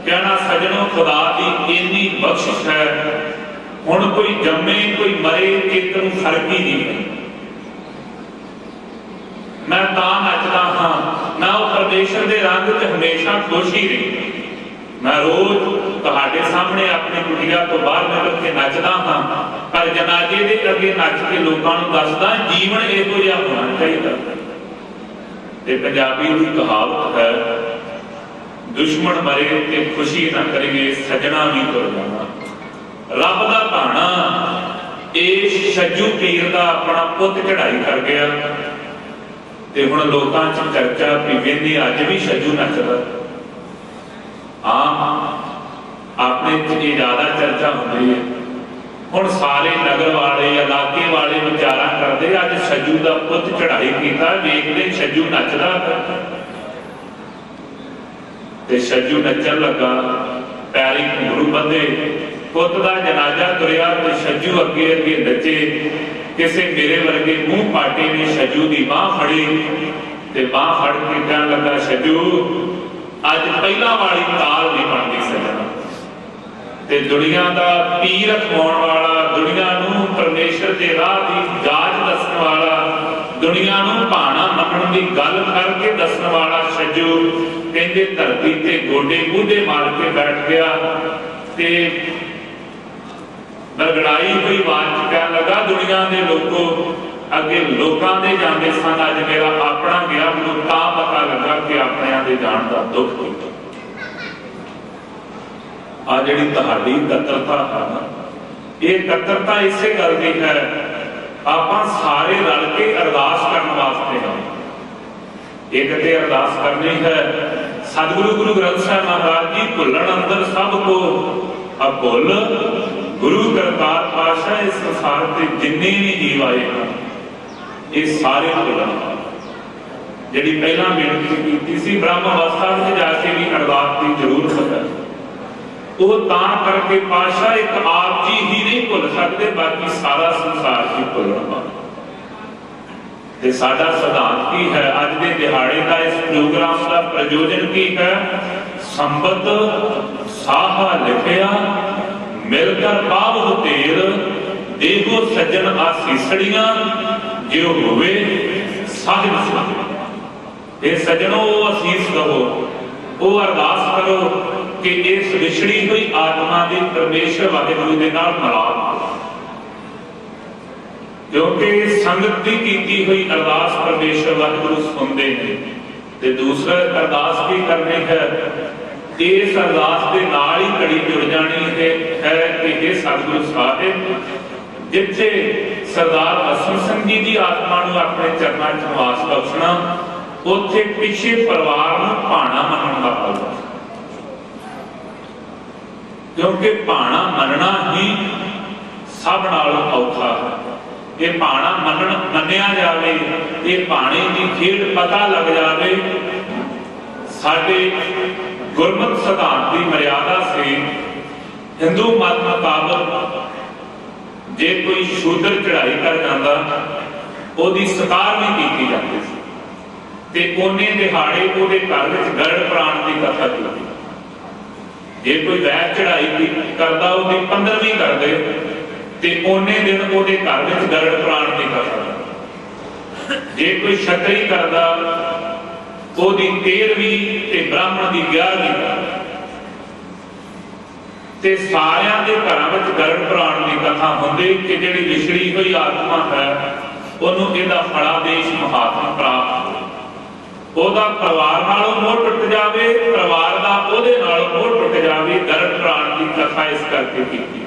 S3: कहना सजनों खुदा की इन्नी बख्शिश है, हुण कोई जम्मे कोई मरे एक नूं फर्क ही नहीं। मैं तां नचदा हाँ, मैं उस परमेश्वर के रंग च हमेशा खुश ही रही। मैं रोज तुहाडे सामने अपनी कुटिया तो बाहर निकल के नचदा हाँ, पर जनाजे के अगे नच के लोगों को दसदा जीवन इहो जिहा होना चाहिए। ते पंजाबी की कहावत है, दुश्मन मरे ते खुशी ना करिए सजना भी तुर जाना। रब दा भाणा इस छज्जू पीर दा अपना पुत चढ़ाई कर गया ते हुण लोकां च चर्चा भी वेंदी अज भी छज्जू नचदा। अपने ये ज्यादा चर्चा होती है। हुण सारे नगर वाले इलाके वाले विचारा करते अज छज्जू का पुत चढ़ाई किया, वेखते छज्जू नचदा ते छज्जू नचन लगा, पैरी घुंघरू बंधे, पुत का जनाजा तुरिया ते छज्जू अगे अगे नचे। किसी मेरे वर्गे मूंह पाटे ने छज्जू की बांह फड़ी ते बांह फड़ के कहन लगा, छज्जू अज पहला वाली ताल नहीं बनती सजना। ते दुनिया का पीर अखवाउण वाला, दुनिया नूं परमेश्वर के राह की जाच दसन वाला, दुनिया नूं भाणा मनण की गल करके दसन वाला छज्जू कहंदे धरती ते गोडे कूदे मार के बैठ गया ते बरगड़ाई हुई आवाज कहन लगा, दुनिया के लोगों अगे लोकां दे जांदे सन, अज मेरा अपना गया, मैनूं तां पता लगा कि अपनिआं दे जाण दा दुख होया। आ जिहड़ी तुहाडी कतरता है ना, ये कतरता इसे गल दी है, आपां सारे रल के अरदास करन वास्ते हैं। एक ते अरदास करनी है, सतगुरु गुरु ग्रंथ साहिब महाराज जी भुल्लण अंदर सब को अब भुल, गुरु करतार पातशाह इस संसार के जिन्ने भी जीव आए हैं ये सारे भुल्लण। जिहड़ी पहला बेनती की सी ब्रह्म अवस्था में जाके भी अरदास की जरूरत है, वो तां करके पातशाह एक आप जी ही नहीं भुल सकते, बाकी सारा संसार ही भुलना। ते साडा सिद्धांत की है, अज के दिहाड़े का इस प्रोग्राम का प्रयोजन की है, संबत साहा लिखिया मिलकर पावो तेल, देहो सज्जन आसीसड़ियां जो होवे साहिब साहिब। ये सज्जनों आसीस कहो, वो अरदास करो कि इस विछड़ी हुई आत्मा की परमेश्वर वाहिगुरू के नाल मिलाप, क्योंकि संगत की कीती हुई अरदास परमेश्वर वाहिगुरू सुनते हैं। ते दूसरा अरदास भी करनी है, इस अरदास के नाल ही कड़ी जुड़ जानी है कि हे सतगुरु साहिब जिथे सरदार असम सिंह जी की आत्मा को अपने चरणों च निवास बख्शना, उत्थे पिछे परिवार को भाणा मनण दा पौधा, क्योंकि भाणा मनना ही सब नालों औखा है। ये भाणा मन्निया जाए, ये भाणे की खेड पता लग जाए, साडे गुरमत सिद्धांत की मर्यादा से हिंदू मत मुताबक जे कोई शूद्र चढ़ाई कर जाता ओदी सकार भी की जाती सी, ते ओने दिहाड़े ओदे घर विच गरड़ प्राण की कथा की। जे कोई वैर चढ़ाई करता ओदी 15वीं करदे ते ओने दिन ओदे घर विच गरड़ प्राण की कथा। जे कोई छतरी करता ओदी 13वीं ते ब्राह्मण की 11वीं ते सारियां दे घरां विच गरड़ प्राण की कथा हुंदी कि जिहड़ी विछड़ी हुई आत्मा है ओनू इहदा फलादेश महात्मा प्राप्त हो, ओदा परिवार नालों मोह टुट जावे, परिवार दा ओदे नालों मोह टुट जावे। गरड़ प्राण की कथा इस करके कीती।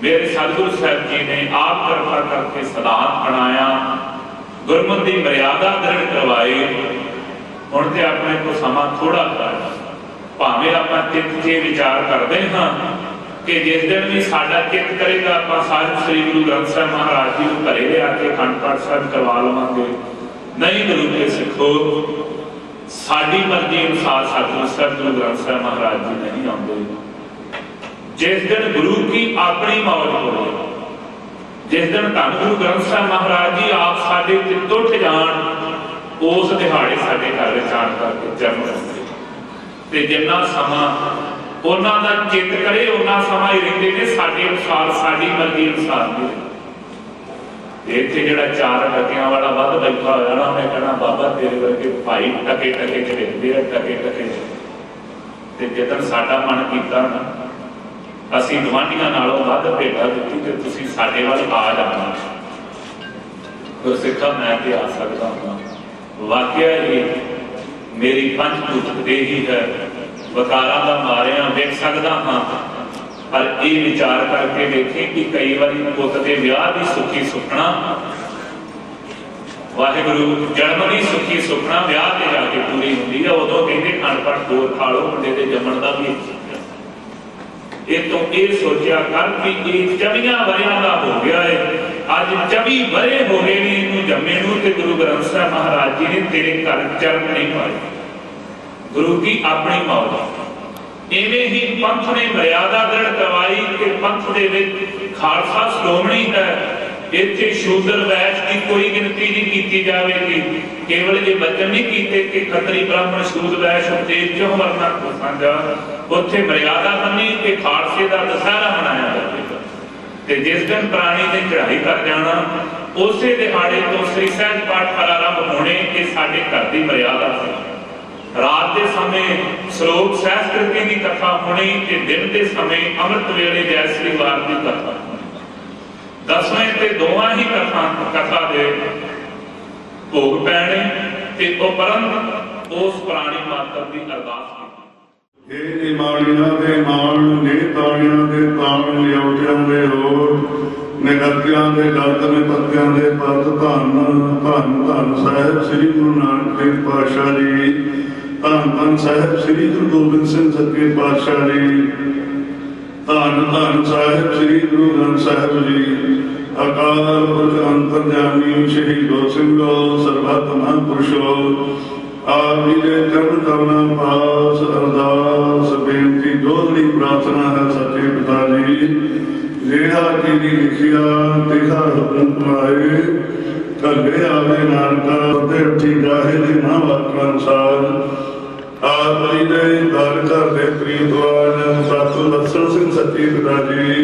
S3: मेरे सतगुरु साहब जी ने आप कृपा करके सिद्धांत बनाया, गुरमत की मर्यादा दृढ़ करवाई। हुण ते अपने को समा थोड़ा कर, भावें आप चित्त च विचार करते हाँ कि जिस दिन भी साडा चित करेगा आपां साहिब श्री गुरु ग्रंथ साहिब महाराज जी को घरे लिया के अखंड पाठ साहिब करवा लवांगे। नहीं गुरु के सिखो, साडी मर्जी अनुसार सतगुरु साहिब गुरु ग्रंथ साहिब महाराज जी नहीं आते। जिस दिन गुरु की अपनी मौज हो, जिस दिन धन गुरु ग्रंथ साहिब महाराज जी आप साडे चित्त उठ जाण, उस दिहाड़े साडे घर विच आण करके चरण रखते ते जिन्ना समा उन्हां दा चित करे उन्ना समा ही रहिंदे ने साडे अनुसार साडी मर्जी अनुसार नहीं। इत्थे जिहड़ा चार टकियां वाला वध बैठा होया ना, मैं कहना बाबा तेरे वर्गे भाई टके टके च रहिंदे आ, टके टके ते जिदन साडा मन कीता ना असीं गवांढियां नालों वध भेटा दित्ती ते तुसीं साडे वल आ जाना। गुरसिखा मैं ते आ सकदा हां, वाकया ही मेरी पंच भूत देही है, वकारा का मारिया वेख सकता हाँ, पर यह विचार करके देखें कि कई बार पुत के विआह की सुखी सुखना, वाहिगुरु जन्म की सुखी सुखना विआह से जाके पूरी होती है। उदों कहते खंड पाठ होर खा लो, मुंडे के जमण का भी ये तो ये सोचा कर कि ये 24 वरियां का हो गया है, अज 24 वरे हो गए ने इनू जम्मे नूं ते गुरु ग्रंथ साहिब महाराज जी ने तेरे घर चरण नहीं पाए। गुरु की अपनी मौज। इवें ही पंथ ने मर्यादा दृढ़ करवाई कि पंथ दे विच खालसा श्रोमणी है, इत्थे शूद्र वैश्य की कोई गिनती नहीं की जाएगी। केवल ये वचन नहीं कीते कि खतरी ब्राह्मण शूद्र वैश्य उपदेश क्यों वरना को साझा, उत्थे मर्यादा बनी कि खालसे का दशहरा मनाया जाएगा ते जिस दिन प्राणी ने चढ़ाई कर जाना उसे दिहाड़े तो श्री सहज पाठ आरंभ होने कि साडे घर की मर्यादा है। रात के समय श्लोक सहस्कृति की कथा होनी ते दिन के समय अमृत वेले जयश्री वार की कथा होनी। 10वें ते दोवां ही कथा दे भोग पैने ते उपरंत उस प्राणी मात्र की अरदास की।
S4: हे निमाणियां दे माण ने ताणियां दे ताण लियाउटियां दे होर निगतियां दे गत ने पत्तियां दे पत धन धन धन साहिब श्री गुरु नानक देव पातशाह जी, धन धन साहिब श्री गुरु गोबिंद सिंह सच्चे पातशाह जी, धन धन साहिब श्री गुरु ग्रंथ साहिब जी, अकाल पुरख अंतर्यामी शहीदो सिंहो सर्वत महापुरुषो, आप जी के चरण कमना पास अरदास बेनती जोदड़ी प्रार्थना है सच्चे पिता जी, जेहा की लिखिया तेहा हुक्म कमाए, घले आवे नानका ते उठी जाहे दे ना वाक्य अनुसार, आप जी दे दर घर दे प्रीतवान साधु लक्ष्मण सिंह सच्चे पिता जी,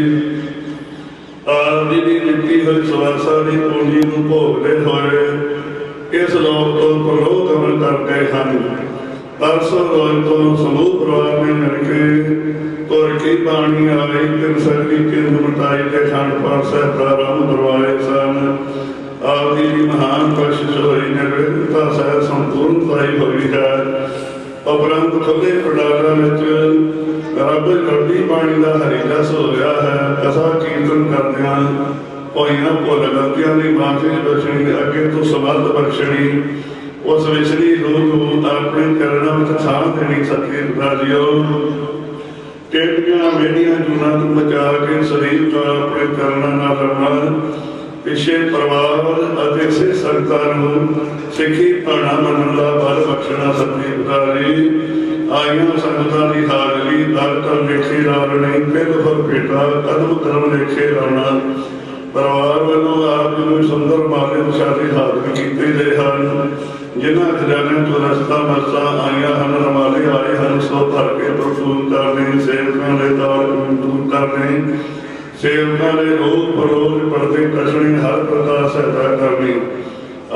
S4: आप जी की नित्ती हुई सवासा की पूंजी नूं भोगदे होए इस लोक तो परलोक गमन कर गए हैं। परसों रोज तो समूह परिवार ने मिलके तुर की बाणी आई तिन सगली चिंत मिटाई के खंड पाठ साहिब प्रारंभ करवाए सन। आप जी की महान बख्शिश हुई, निर्विघ्नता सहित संपूर्णताई हुई है। उपरंत खुले पंडालों में रब लड़ी बाणी का हरी रस होया है। कथा कीर्तन करदियां होइयां भुल गलतियां दी माफी बख्शणी, अगे तो समर्थ बख्शणी, उस विछड़ी रूह नूं अपने चरणों में थां देनी सच्चे पिता जीओ। टेढ़ियां मेढ़ियां जूनां तों बचा के शरीर का अपने चरणों नाल रखना, पिछे परिवार अते सिख संगतां नूं सिੱਖੀ भाणा मनण दा बल बख्शना सच्चे पिता जी। आईयां संगतां दी हाज़री दर कर लेखे लावणी, पिंड फल भेटा कदम करम लेखे लाउणा। परिवार वालों आप जी नूं सुंदर माले शादी हाज़र कीते गए हैं। जिन्हां खजानिਆਂ ਤੋਂ ਰਸਤਾ ਮਰਸਾ आईयां ਹਨ, रमाले आए हैं, सो भर के प्रफुल्ल करने, सेवकां दे दाल दूर करने, सेवकां दे रोग परोज पड़ते कछणे हर प्रकार सहायता करनी।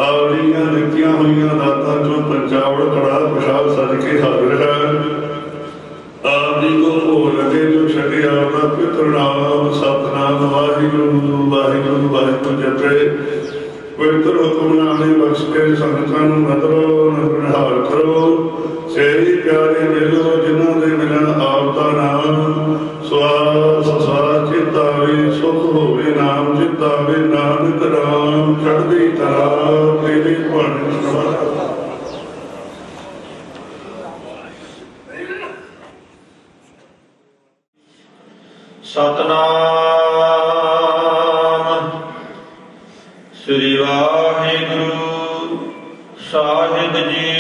S4: आवलियां दित्तियां होइयां दातां चों पंचावड़ कड़ा प्रसाद सज के हाजिर है। आप जी को भोग लगे जो छके आपका पितृ नाम सतनाम वाहिगुरु वाहिगुरु वाहिगुरु जपे। पवित्र हुक्मनामे बख्श के संगतां नूं नदरो निहाल करो। सेवी प्यारे मिलो जिन्हां दे मिलन आप दा नाम, स्वास स्वास चितावे सुख होवे नाम चितावे, नानक नाम चढ़दी कला तेरे भाणे सवार।
S5: ਸਤਨਾਮ ਸ੍ਰੀ ਵਾਹਿਗੁਰੂ ਸਾਹਿਬ ਜੀ।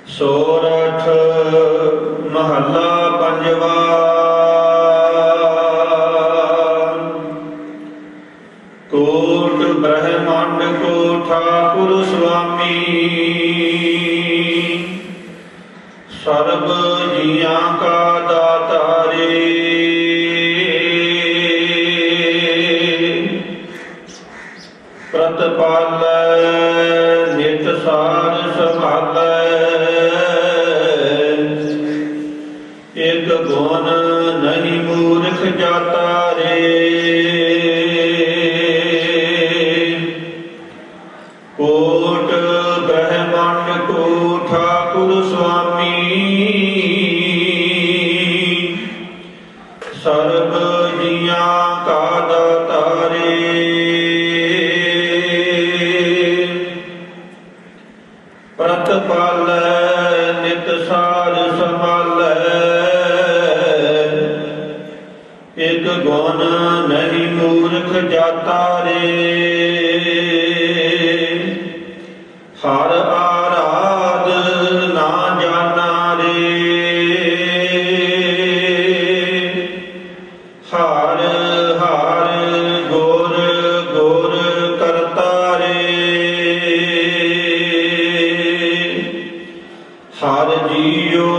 S5: ਸੋਰਠ ਮਹੱਲਾ ਪੰਜਵਾ। ਕੋਟ ਬ੍ਰਹਮੰਡ ਕੋ ਠਾਕੁਰ ਸੁਆਮੀ, ਸਰਬ ਜੀਆਂ ਕਾ ਦਾਤਾਰੇ। ਪ੍ਰਤਪਾਲੈ ਨਿਤ ਸਾਰ ਸੰਭਾਲੈ, ਇਕ ਗੁਣ ਨਹੀਂ ਮੂਰਖ ਜਾਤਾ ਰੇ। ਕੋਟ ਬ੍ਰਹਮੰਡ ਕੋ ਠਾਕੁਰ ਸੁਆਮੀ, ਸਰਬ ਜੀਆਂ ਕਾ ਦਾਤਾਰੇ। ਪ੍ਰਤਪਾਲੈ ਨਿਤ ਸਾਰ ਸੰਭਾਲੈ, ਇਕ ਗੁਣ ਨਹੀਂ ਮੂਰਖ ਜਾਤਾ ਰੇ। ਹਰ ਆਰਾਧ ਨਾ ਜਾਣਾ ਰੇ, ਹਰ ਹਰ ਗੁਰ ਗੁਰ ਕਰਤਾ ਰੇ। ਹਰ ਜੀਓ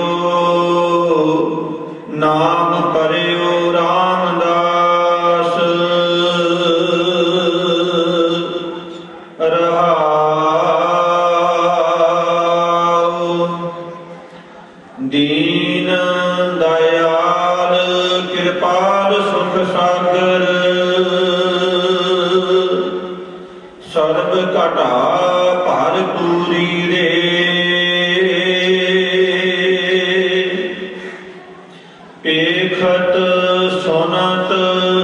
S5: ਨਾਮ ਪਰਿਓ ਰਾਮਦਾਸ, ਦੀਨ ਦਇਆਲ ਕਿਰਪਾਲ ਸੁਖ ਸਾਗਰ, ਸਰਬ ਘਟਾ ਭਰਪੂਰੀ ਰੇ। ਪੇਖਤ ਸੁਨਤ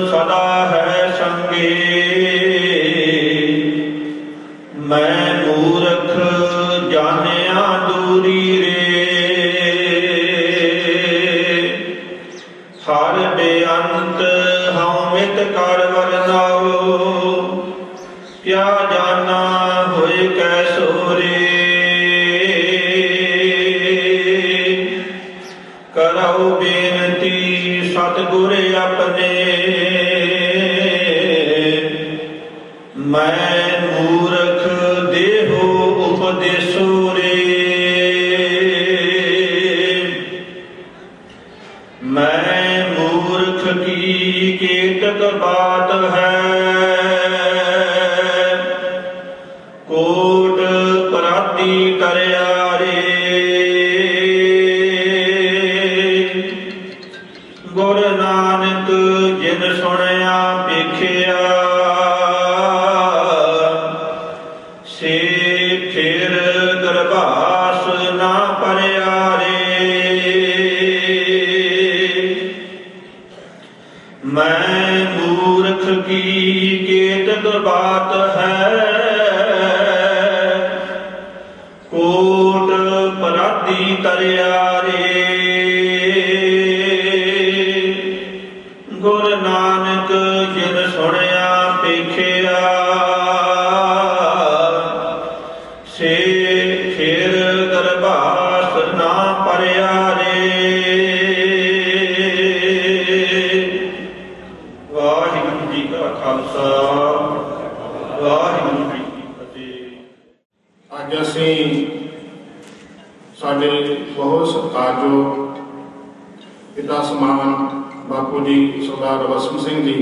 S5: ਸਦਾ ਹੈ ਸੰਗੇ, ਮੈਂ ਮੂਰਖ ਜਾਣਿਆ ਦੂਰੀ ਰੇ। ਹਰ ਬੇਅੰਤ ਹਉ ਮਿਤ ਕਰ ਵਰਨਾਓ, ਕਿਆ ਜਾਨਾ ਹੋਏ ਕੈਸੋ ਰੇ। ਕਰਹੁ ਬੇਨਤੀ ਸਤਿਗੁਰ ਆਪਣੇ, ਮੈਂ ਮੂਰਖ ਦੇਹੋ ਉਪਦੇਸੋ ਰੇ। ਮੈਂ ਮੂਰਖ ਕੀ ਕੇਤਕ ਬਾਤ ਹੈ, ਕੋਟ ਪਰਾਤੀ ਕਰਿਆ ਰੇ। ਗੁਰ ਨਾਨਕ ਜਿਨ ਸੁਣਿਆ ਵੇਖਿਆ, ਸੇ ਫਿਰ ਗਰਭਾਸ ਨਾ ਪਰਿਆ ਰੇ। ਮੈਂ ਮੂਰਖ ਕੀ ਕੇਤਕ ਬਾਤ ਹੈ, ਕੋਟ ਪਰਾਤੀ ਤਰਿਆ ਰੇ। ਗੁਰ ਨਾਨਕ ਜਿਨ ਸੁਣਿਆ ਵੇਖਿਆ, ਸੇ ਫਿਰ ਗਰਭਾਸ ਨਾ ਪਰਿਆ ਰੇ। ਵਾਹਿਗੁਰੂ ਜੀ ਕਾ ਖਾਲਸਾ, ਵਾਹਿਗੁਰੂ ਜੀ ਕੀ ਫਤਿਹ।
S6: ਅੱਜ ਅਸੀਂ ਸਾਡੇ ਬਹੁਤ ਸਤਿਕਾਰਯੋਗ ਪਿਤਾ ਸਮਾਨ ਬਾਪੂ ਜੀ ਸਰਦਾਰ ਰਵਸਮ ਸਿੰਘ ਜੀ,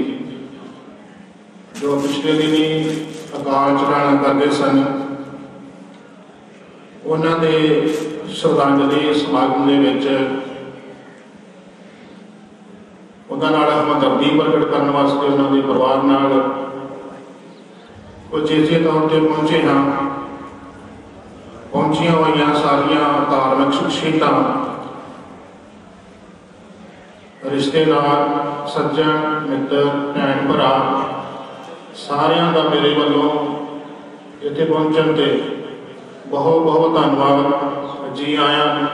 S6: ਜੋ ਪਿਛਲੇ ਦਿਨੀ ਅਕਾਲ ਚਲਾਣਾ ਕਰਦੇ ਸਨ, ਉਹਨਾਂ ਦੇ ਸ਼ਰਧਾਂਜਲੀ ਸਮਾਗਮ ਦੇ ਵਿੱਚ ਉਹਨਾਂ ਨਾਲ ਹਮਦਰਦੀ ਪ੍ਰਗਟ ਕਰਨ ਵਾਸਤੇ ਉਹਨਾਂ ਦੇ ਪਰਿਵਾਰ ਨਾਲ ਕੁਝ ਇਸੇ ਤੌਰ ਤੇ ਪਹੁੰਚੇ ਹਾਂ। ਪਹੁੰਚੀਆਂ ਹੋਈਆਂ ਸਾਰੀਆਂ ਧਾਰਮਿਕ ਸ਼ਖਸੀਅਤਾਂ, ਰਿਸ਼ਤੇਦਾਰ, ਸੱਜਣ ਮਿੱਤਰ, ਭੈਣ ਭਰਾ, ਸਾਰਿਆਂ ਦਾ ਮੇਰੇ ਵੱਲੋਂ ਇੱਥੇ ਪਹੁੰਚਣ ਤੇ ਬਹੁਤ ਬਹੁਤ ਧੰਨਵਾਦ। ਜੀ ਆਇਆਂ।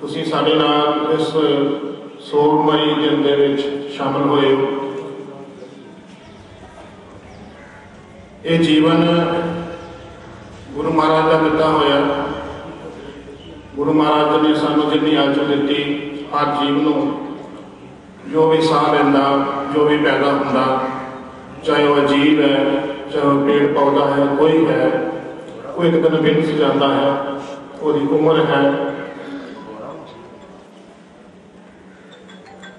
S6: ਤੁਸੀਂ ਸਾਡੇ ਨਾਲ ਇਸ ਸੋਗਮਈ ਦਿਨ ਦੇ ਵਿੱਚ ਸ਼ਾਮਲ ਹੋਏ ਹੋ। ਇਹ ਜੀਵਨ ਗੁਰੂ ਮਹਾਰਾਜ ਦਾ ਦਿੱਤਾ ਹੋਇਆ। ਗੁਰੂ ਮਹਾਰਾਜ ਨੇ ਸਾਨੂੰ ਜਿੰਨੀ ਆਜੂ ਦਿੱਤੀ, ਹਰ ਜੀਵ ਨੂੰ ਜੋ ਵੀ ਸਾਹ ਲੈਂਦਾ, ਜੋ ਵੀ ਪੈਦਾ ਹੁੰਦਾ, ਚਾਹੇ ਉਹ ਅਜੀਬ ਹੈ, ਚਾਹੇ ਉਹ ਪੇੜ ਪੌਦਾ ਹੈ, ਕੋਈ ਹੈ, ਕੋਈ ਇੱਕ ਦਿਨ ਬਿਨ ਸੀ ਜਾਂਦਾ ਹੈ, ਉਹਦੀ ਉਮਰ ਹੈ।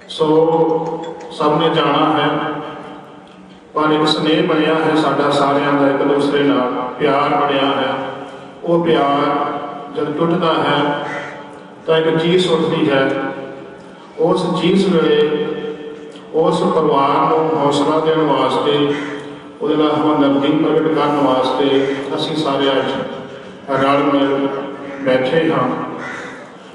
S6: ਸੋ ਸਭ ਨੇ ਜਾਣਾ ਹੈ, ਪਰ ਇੱਕ ਸਨੇਹ ਬਣਿਆ ਹੈ ਸਾਡਾ ਸਾਰਿਆਂ ਦਾ ਇੱਕ ਦੂਸਰੇ ਨਾਲ, ਪਿਆਰ ਬਣਿਆ ਹੈ। ਉਹ ਪਿਆਰ ਜਦ ਟੁੱਟਦਾ ਹੈ ਤਾਂ ਇੱਕ ਚੀਜ਼ ਉੱਠਦੀ ਹੈ। ਉਸ ਚੀਜ਼ ਵੇਲੇ ਉਸ ਪਰਿਵਾਰ ਨੂੰ ਹੌਸਲਾ ਦੇਣ ਵਾਸਤੇ, ਉਹਦੇ ਨਾਲ ਹਮਦਰਦੀ ਪ੍ਰਗਟ ਕਰਨ ਵਾਸਤੇ ਅਸੀਂ ਸਾਰੇ ਅੱਜ ਰਲ ਮਿਲ ਬੈਠੇ ਹਾਂ।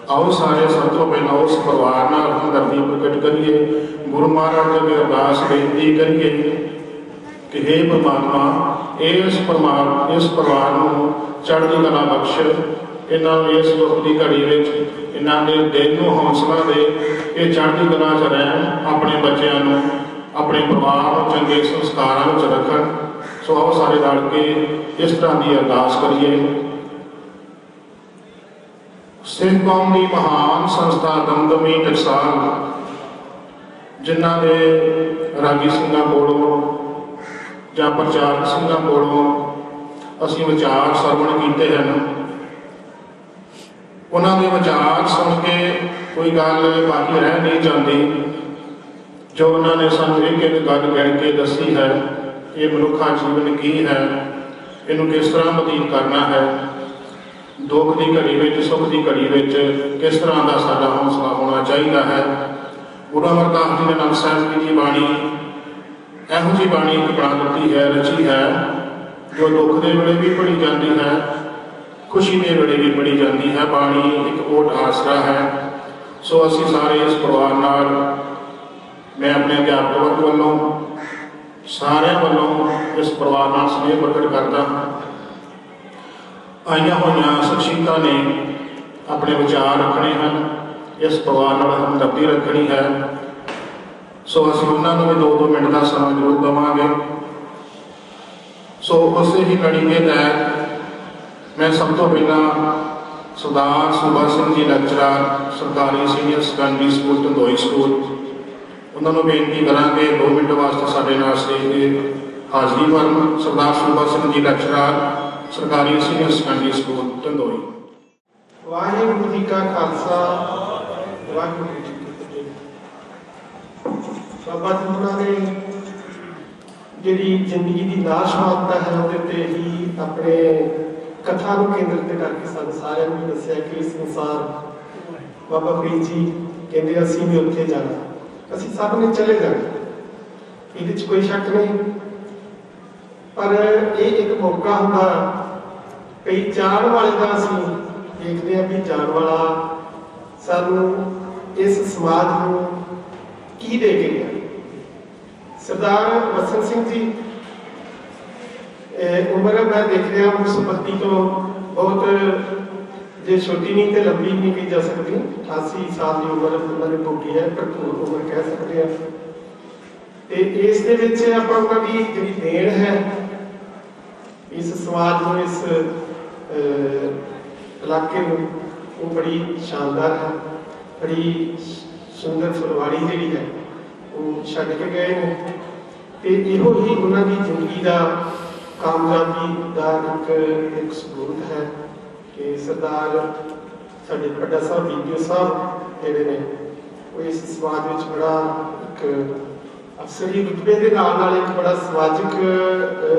S6: ਆਓ ਸਾਰੇ ਸਭ ਤੋਂ ਪਹਿਲਾਂ ਉਸ ਪਰਿਵਾਰ ਨਾਲ ਹਮਦਰਦੀ ਪ੍ਰਗਟ ਕਰੀਏ, ਗੁਰੂ ਮਹਾਰਾਜ ਅੱਗੇ ਅਰਦਾਸ ਬੇਨਤੀ ਕਰੀਏ ਕਿ ਹੇ ਪਰਮਾਤਮਾ, ਇਸ ਪਰਿਵਾਰ ਨੂੰ ਚੜ੍ਹਦੀ ਕਲਾ ਬਖਸ਼, ਇਹਨਾਂ ਨੂੰ ਇਸ ਦੁੱਖ ਦੀ ਘੜੀ ਵਿੱਚ ਇਹਨਾਂ ਦੇ ਦਿਲ ਨੂੰ ਹੌਸਲਾ ਦੇ, ਇਹ ਚੜ੍ਹਦੀ ਕਲਾ 'ਚ ਰਹਿਣ, ਆਪਣੇ ਬੱਚਿਆਂ ਨੂੰ, ਆਪਣੇ ਪਰਿਵਾਰ ਨੂੰ ਚੰਗੇ ਸੰਸਕਾਰਾਂ ਵਿੱਚ ਰੱਖਣ। ਸੋ ਆਓ ਸਾਰੇ ਰਲ ਕੇ ਇਸ ਤਰ੍ਹਾਂ ਦੀ ਅਰਦਾਸ ਕਰੀਏ। ਸਿੱਖ ਕੌਮ ਦੀ ਮਹਾਨ ਸੰਸਥਾ ਦਮਦਮੀ ਟਕਸਾਲ, ਜਿਨ੍ਹਾਂ ਦੇ ਰਾਗੀ ਸਿੰਘਾਂ ਕੋਲੋਂ ਜਾਂ ਪ੍ਰਚਾਰਕ ਸਿੰਘਾਂ ਕੋਲੋਂ ਅਸੀਂ ਵਿਚਾਰ ਸਰਵਣ ਕੀਤੇ ਹਨ, ਉਹਨਾਂ ਦੇ ਵਿਚਾਰ ਸੁਣ ਕੇ ਕੋਈ ਗੱਲ ਬਾਕੀ ਰਹਿ ਨਹੀਂ ਜਾਂਦੀ। ਜੋ ਉਹਨਾਂ ਨੇ ਸਾਨੂੰ ਇੱਕ ਇੱਕ ਗੱਲ ਗਿਣ ਕੇ ਦੱਸੀ ਹੈ, ਇਹ ਮਨੁੱਖਾ ਜੀਵਨ ਕੀ ਹੈ, ਇਹਨੂੰ ਕਿਸ ਤਰ੍ਹਾਂ ਬਤੀਤ ਕਰਨਾ ਹੈ, ਦੁੱਖ ਦੀ ਘੜੀ ਵਿੱਚ, ਸੁੱਖ ਦੀ ਘੜੀ ਵਿੱਚ ਕਿਸ ਤਰ੍ਹਾਂ ਦਾ ਸਾਡਾ ਹੌਸਲਾ ਹੋਣਾ ਚਾਹੀਦਾ ਹੈ। ਗੁਰੂ ਅਮਰਦਾਸ ਜੀ ਨੇ ਨਾਨਕ ਸਾਹਿਬ ਜੀ ਦੀ ਬਾਣੀ ਇਹੋ ਜਿਹੀ ਬਾਣੀ ਇੱਕ ਬਣਾ ਦਿੱਤੀ ਹੈ, ਰਚੀ ਹੈ, ਜੋ ਦੁੱਖ ਦੇ ਵੇਲੇ ਵੀ ਪੜ੍ਹੀ ਜਾਂਦੀ ਹੈ, ਖੁਸ਼ੀ ਦੇ ਵੇਲੇ ਵੀ ਪੜ੍ਹੀ ਜਾਂਦੀ ਹੈ। ਬਾਣੀ ਇੱਕ ਓਟ ਆਸਰਾ ਹੈ। ਸੋ ਅਸੀਂ ਸਾਰੇ ਇਸ ਪਰਿਵਾਰ ਨਾਲ, ਮੈਂ ਆਪਣੇ ਅਧਿਆਪਕ ਵਰਗ ਵੱਲੋਂ, ਸਾਰਿਆਂ ਵੱਲੋਂ ਇਸ ਪਰਿਵਾਰ ਨਾਲ ਸਨੇਹ ਪ੍ਰਗਟ ਕਰਦਾ ਹਾਂ। ਆਈਆਂ ਹੋਈਆਂ ਸ਼ਖਸੀਅਤਾਂ ਨੇ ਆਪਣੇ ਵਿਚਾਰ ਰੱਖਣੇ ਹਨ, ਇਸ ਪਰਿਵਾਰ ਨਾਲ ਹਮਦਰਦੀ ਰੱਖਣੀ ਹੈ। ਸੋ ਅਸੀਂ ਉਹਨਾਂ ਨੂੰ ਵੀ 2-2 ਮਿੰਟ ਦਾ ਸਮਾਂ ਜ਼ਰੂਰ ਦੇਵਾਂਗੇ। ਸੋ ਉਸੇ ਹੀ ਲੜੀ ਦੇ ਤਹਿਤ ਮੈਂ ਸਭ ਤੋਂ ਪਹਿਲਾਂ ਸਰਦਾਰ ਸੂਬਾ ਸਿੰਘ ਜੀ ਲੈਕਚਰਰ, ਸਰਕਾਰੀ ਸੀਨੀਅਰ ਸੈਕੰਡਰੀ ਸਕੂਲ ਧੰਦੋਈ ਸਕੂਲ, ਉਹਨਾਂ ਨੂੰ ਬੇਨਤੀ ਕਰਾਂਗੇ 2 ਮਿੰਟ ਵਾਸਤੇ ਸਾਡੇ ਨਾਲ ਸਟੇਜ 'ਤੇ ਹਾਜ਼ਰੀ ਭਰਨ। ਸਰਦਾਰ ਸੂਬਾ ਸਿੰਘ ਜੀ ਲੈਕਚਰਰ, ਸਰਕਾਰੀ senior secondary school ਧੰਦੋਈ।
S7: Waheguru ji ਕਾ ਖਾਲਸਾ, ਵਾਹਿਗੁਰੂ ਜੀ ਕੀ ਫਤਿਹ। ਬਾਬਾ ਜੀ ਉਹਨਾਂ ਨੇ ਜਿਹੜੀ ਜ਼ਿੰਦਗੀ ਦੀ ਨਾਸ਼ਵਾਨਤਾ ਹੈ ਉਹਦੇ ਤੇ ਹੀ ਆਪਣੇ ਕਥਾ ਨੂੰ ਕੇਂਦਰਿਤ ਕਰਕੇ ਸਾਨੂੰ ਸਾਰਿਆਂ ਨੂੰ ਦੱਸਿਆ ਕਿ ਇਸ ਸੰਸਾਰ, ਬਾਬਾ ਫਰੀਦ ਜੀ ਕਹਿੰਦੇ ਅਸੀਂ ਵੀ ਉੱਥੇ ਜਾਣਾ, ਅਸੀਂ ਸਭ ਨੇ ਚਲੇ ਜਾਣਾ, ਇਹਦੇ 'ਚ ਕੋਈ ਸ਼ੱਕ ਨਹੀਂ। ਪਰ ਇਹ ਇੱਕ ਮੌਕਾ ਹੁੰਦਾ, ਕਈ ਜਾਣ ਵਾਲੇ ਦਾ ਅਸੀਂ ਦੇਖਦੇ ਹਾਂ ਵੀ ਜਾਣ ਵਾਲਾ ਸਾਨੂੰ ਇਸ ਸਮਾਜ ਨੂੰ ਕੀ ਦੇ ਕੇ ਗਿਆ। ਸਰਦਾਰ ਵਸਨ ਸਿੰਘ ਜੀ ਉਮਰ ਮੈਂ ਦੇਖ ਰਿਹਾ 1932 ਤੋਂ ਬਹੁਤ, ਜੇ ਛੋਟੀ ਨਹੀਂ ਤੇ ਲੰਬੀ ਨਹੀਂ ਕਹੀ ਜਾ ਸਕਦੀ, 88 ਸਾਲ ਦੀ ਉਮਰ ਉਹਨਾਂ ਨੇ ਭੋਗੀ ਹੈ, ਭਰਪੂਰ ਉਮਰ ਕਹਿ ਸਕਦੇ ਹਾਂ। ਤੇ ਇਸ ਦੇ ਵਿੱਚ ਆਪਾਂ ਉਹਨਾਂ ਦੀ ਜਿਹੜੀ ਦੇਣ ਹੈ ਇਸ ਸਮਾਜ ਨੂੰ, ਇਸ ਇਲਾਕੇ ਨੂੰ, ਉਹ ਬੜੀ ਸ਼ਾਨਦਾਰ ਹੈ। ਬੜੀ ਸੁੰਦਰ ਫੁਲਵਾੜੀ ਜਿਹੜੀ ਹੈ ਉਹ ਛੱਡ ਕੇ ਗਏ ਨੇ, ਤੇ ਇਹੋ ਹੀ ਉਹਨਾਂ ਦੀ ਜ਼ਿੰਦਗੀ ਦਾ, ਕਾਮਯਾਬੀ ਦਾ ਇੱਕ ਸਬੂਤ ਹੈ ਕਿ ਸਰਦਾਰ ਸਾਡੇ ਵੱਡਾ ਸਾਹਿਬ ਬੀਬੀ ਸਾਹਿਬ ਜਿਹੜੇ ਨੇ ਉਹ ਇਸ ਸਮਾਜ ਵਿੱਚ ਬੜਾ ਇੱਕ ਅਫਸਰੀ ਰੁਤਬੇ ਦੇ ਨਾਲ ਇੱਕ ਬੜਾ ਸਮਾਜਿਕ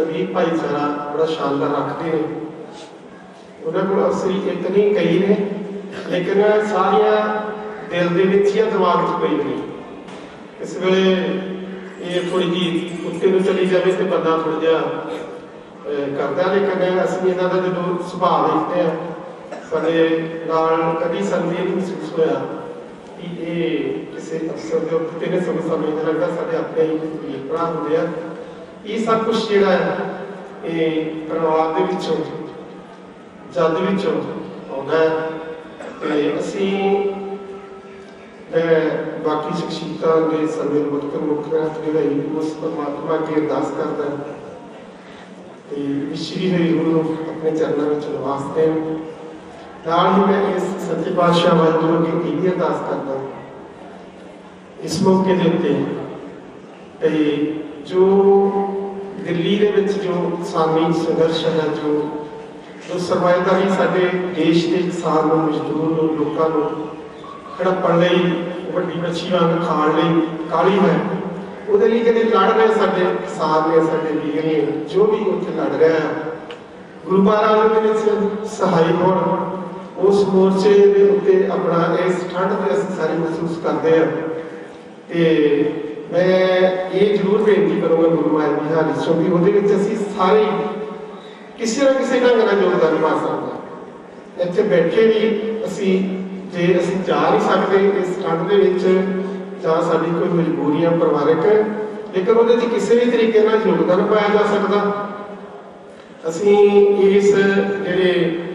S7: ਵੀ ਭਾਈਚਾਰਾ ਬੜਾ ਸ਼ਾਨਦਾਰ ਰੱਖਦੇ ਨੇ। ਉਹਨਾਂ ਕੋਲ ਅਫਸਰੀ ਇਤਨੀ ਕਈ ਨੇ, ਲੇਕਿਨ ਸਾਰੀਆਂ ਦਿਲ ਦੇ ਵਿੱਚ ਜਾਂ ਦਿਮਾਗ 'ਚ ਕੋਈ ਨਹੀਂ। ਇਸ ਵੇਲੇ ਇਹ ਥੋੜੀ ਜਿਹੀ ਉੱਤੇ ਨੂੰ ਚਲੀ ਜਾਵੇ ਤੇ ਬੰਦਾ ਥੋੜਾ ਜਿਹਾ ਕਰਦਾ, ਲੇਕਿਨ ਅਸੀਂ ਇਹਨਾਂ ਦਾ ਜਦੋਂ ਸੁਭਾਅ ਦੇਖਦੇ ਹਾਂ, ਸਾਡੇ ਨਾਲ ਕਦੀ ਸਾਨੂੰ ਇਹ ਨਹੀਂ ਮਹਿਸੂਸ ਹੋਇਆ ਕਿ ਇਹ ਕਿਸੇ ਅਫਸਰ ਦੇ ਉੱਤੇ ਨੇ। ਸਾਨੂੰ ਇਹ ਲੱਗਦਾ ਸਾਡੇ ਆਪਣੇ ਹੀ ਭਰਾ ਹੁੰਦੇ ਆ। ਇਹ ਸਭ ਕੁਛ ਜਿਹੜਾ ਹੈ ਇਹ ਪਰਿਵਾਰ ਦੇ ਵਿੱਚੋਂ, ਜੱਦ ਵਿੱਚੋਂ ਆਉਂਦਾ ਹੈ। ਤੇ ਅਸੀਂ मैं बाकी शख्सियतां दे समੇਂ वक्त मुख हथ जोड़ाई उस परमात्मा की अरदास करदा ते विछड़ी हुई रूह नूं अपने चरणों में निवास देण। नाल ही मैं इस सच्चे पातशाह वाहिगुरू अगे यही अरदास करदा इस मौके के उत्ते ते जो दिल्ली दे विच जो किसानी संघर्ष है जो सरमाएदारी साडे देश के किसान नूं मजदूर नूं लोकां नूं हड़प्पण लई वड्डी मच्छी वांग खाण लई काली है ਉਹਦੇ ਲਈ ਜਿਹੜੇ ਲੜ ਰਹੇ ਸਾਡੇ ਕਿਸਾਨ ਨੇ ਸਾਡੇ ਵੀਰ ਨੇ ਜੋ ਵੀ ਉੱਥੇ ਲੜ ਰਿਹਾ ਗੁਰੂ ਮਹਾਰਾਜ ਦੇ ਵਿੱਚ ਸਹਾਈ ਹੋਣ ਉਸ ਮੋਰਚੇ ਦੇ ਉੱਤੇ ਆਪਣਾ ਇਸ ਠੰਡ ਦੇ ਅਸੀਂ ਸਾਰੇ ਮਹਿਸੂਸ ਕਰਦੇ ਹਾਂ ਤੇ ਮੈਂ ਇਹ ਜ਼ਰੂਰ ਬੇਨਤੀ ਕਰੂੰਗਾ ਗੁਰੂ ਮਹਾਰਾਜ ਦੀ ਹਾਜ਼ਰੀ ਕਿਉਂਕਿ ਉਹਦੇ ਵਿੱਚ ਅਸੀਂ ਸਾਰੇ ਕਿਸੇ ਨਾ ਕਿਸੇ ਢੰਗ ਨਾਲ ਯੋਗਦਾਨ ਪਾ ਸਕਦੇ ਇੱਥੇ ਬੈਠੇ ਵੀ ਅਸੀਂ ਜੇ ਅਸੀਂ ਜਾ ਨਹੀਂ ਸਕਦੇ ਇਸ ਠੰਡ ਦੇ ਵਿੱਚ ਜਾਂ ਸਾਡੀ ਕੋਈ ਮਜਬੂਰੀਆਂ ਪਰਿਵਾਰਕ ਲੇਕਿਨ ਉਹਦੇ 'ਚ ਕਿਸੇ ਵੀ ਤਰੀਕੇ ਨਾਲ ਯੋਗਦਾਨ ਪਾਇਆ ਜਾ ਸਕਦਾ। ਅਸੀਂ ਇਸ ਜਿਹੜੀ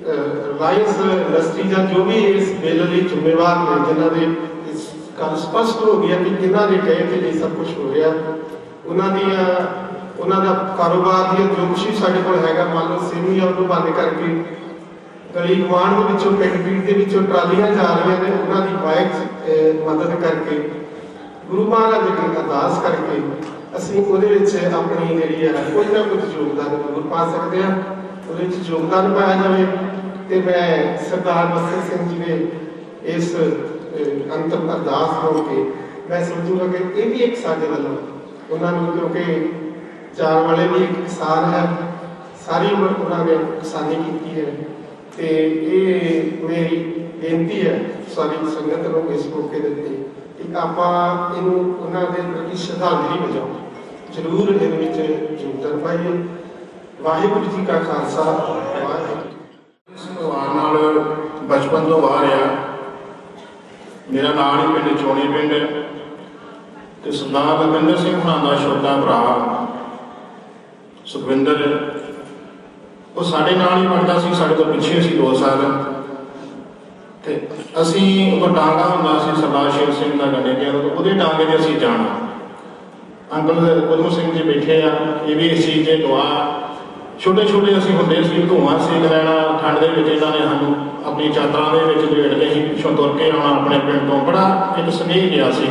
S7: ਰਿਲਾਇੰਸ ਇੰਡਸਟਰੀ ਜਾਂ ਜੋ ਵੀ ਇਸ ਬਿੱਲ ਲਈ ਜ਼ਿੰਮੇਵਾਰ ਨੇ ਜਿਨ੍ਹਾਂ ਦੇ ਇਸ ਗੱਲ ਸਪਸ਼ਟ ਹੋ ਗਿਆ ਕਿ ਕਿਹਨਾਂ ਦੇ ਕਹੇ ਤੇ ਇਹ ਸਭ ਕੁਝ ਹੋ ਰਿਹਾ ਉਹਨਾਂ ਦਾ ਕਾਰੋਬਾਰ ਦੀ ਜੋ ਕੁਛ ਸਾਡੇ ਕੋਲ ਹੈਗਾ ਮੰਨ ਲਓ ਸੇਵੀਆਂ ਉਹਨੂੰ ਬੰਦ ਕਰਕੇ गली गुआढ़ के पिंड पीठ के ट्रालियां जा रही ने उन्होंने बाइक मदद करके गुरु महाराज की अरदास करके असी अपनी जी है कुछ ना कुछ योगदान जरूर पा सकते हैं वो योगदान पाया जाए तो मैं सरदार बसर सिंह जी ने इस अंतिम अरदास होके मैं समझूंगा कि ये भी एक साढ़े वालों उन्होंने क्योंकि जान वाले भी एक किसान है सारी उम्र उन्होंने किसानी की है ਤੇ ਇਹ ਮੇਰੀ ਬੇਨਤੀ ਹੈ ਸਾਰੀ ਸੰਗਤ ਨੂੰ ਇਸ ਮੌਕੇ ਦੇ ਉੱਤੇ ਕਿ ਆਪਾਂ ਇਹਨੂੰ ਉਹਨਾਂ ਦੇ ਪ੍ਰਤੀ ਸ਼ਰਧਾਂਜਲੀ ਵਜੋਂ ਜ਼ਰੂਰ ਇਹਦੇ ਵਿੱਚ ਯੋਗਦਾਨ ਪਾਈਏ। ਵਾਹਿਗੁਰੂ ਜੀ ਕਾ ਖਾਲਸਾ ਵਾਹਿਗੁਰੂ।
S6: ਇਸ ਪਰਿਵਾਰ ਨਾਲ ਬਚਪਨ ਤੋਂ ਬਾਹਰ ਆ ਮੇਰਾ ਨਾਲ ਹੀ ਪਿੰਡ ਚੋਣੀ ਪਿੰਡ ਤੇ ਸਰਦਾਰ ਲਖਵਿੰਦਰ ਸਿੰਘ ਹੁਣਾਂ ਦਾ ਛੋਟਾ ਭਰਾ ਸੁਖਵਿੰਦਰ ਉਹ ਸਾਡੇ ਨਾਲ ਹੀ ਪੜ੍ਹਦਾ ਸੀ ਸਾਡੇ ਤੋਂ ਪਿੱਛੇ ਸੀ 2 ਸਾਲ ਤੇ ਅਸੀਂ ਉਹ ਟਾਂਗਾ ਹੁੰਦਾ ਸੀ ਸਰਦਾਰ ਸ਼ੇਰ ਸਿੰਘ ਦਾ ਗੰਡੇ ਕੇ ਉਹਦੇ ਟਾਂਗੇ 'ਤੇ ਅਸੀਂ ਜਾਣਾ। ਅੰਕਲ ਉਦਮ ਸਿੰਘ ਜੀ ਬੈਠੇ ਆ ਇਹ ਵੀ ਇਸ ਚੀਜ਼ 'ਤੇ ਦੁਆ ਛੋਟੇ ਛੋਟੇ ਅਸੀਂ ਹੁੰਦੇ ਸੀ ਧੂੰਆਂ ਸੇਕ ਲੈਣਾ ਠੰਡ ਦੇ ਵਿੱਚ ਇਹਨਾਂ ਨੇ ਸਾਨੂੰ ਆਪਣੀ ਚਾਦਰਾਂ ਦੇ ਵਿੱਚ ਲਪੇਟ ਕੇ ਅਸੀਂ ਪਿੱਛੋਂ ਤੁਰ ਕੇ ਆਉਣਾ ਆਪਣੇ ਪਿੰਡ ਤੋਂ ਬੜਾ ਇੱਕ ਸੁਨੇਹ ਗਿਆ ਸੀ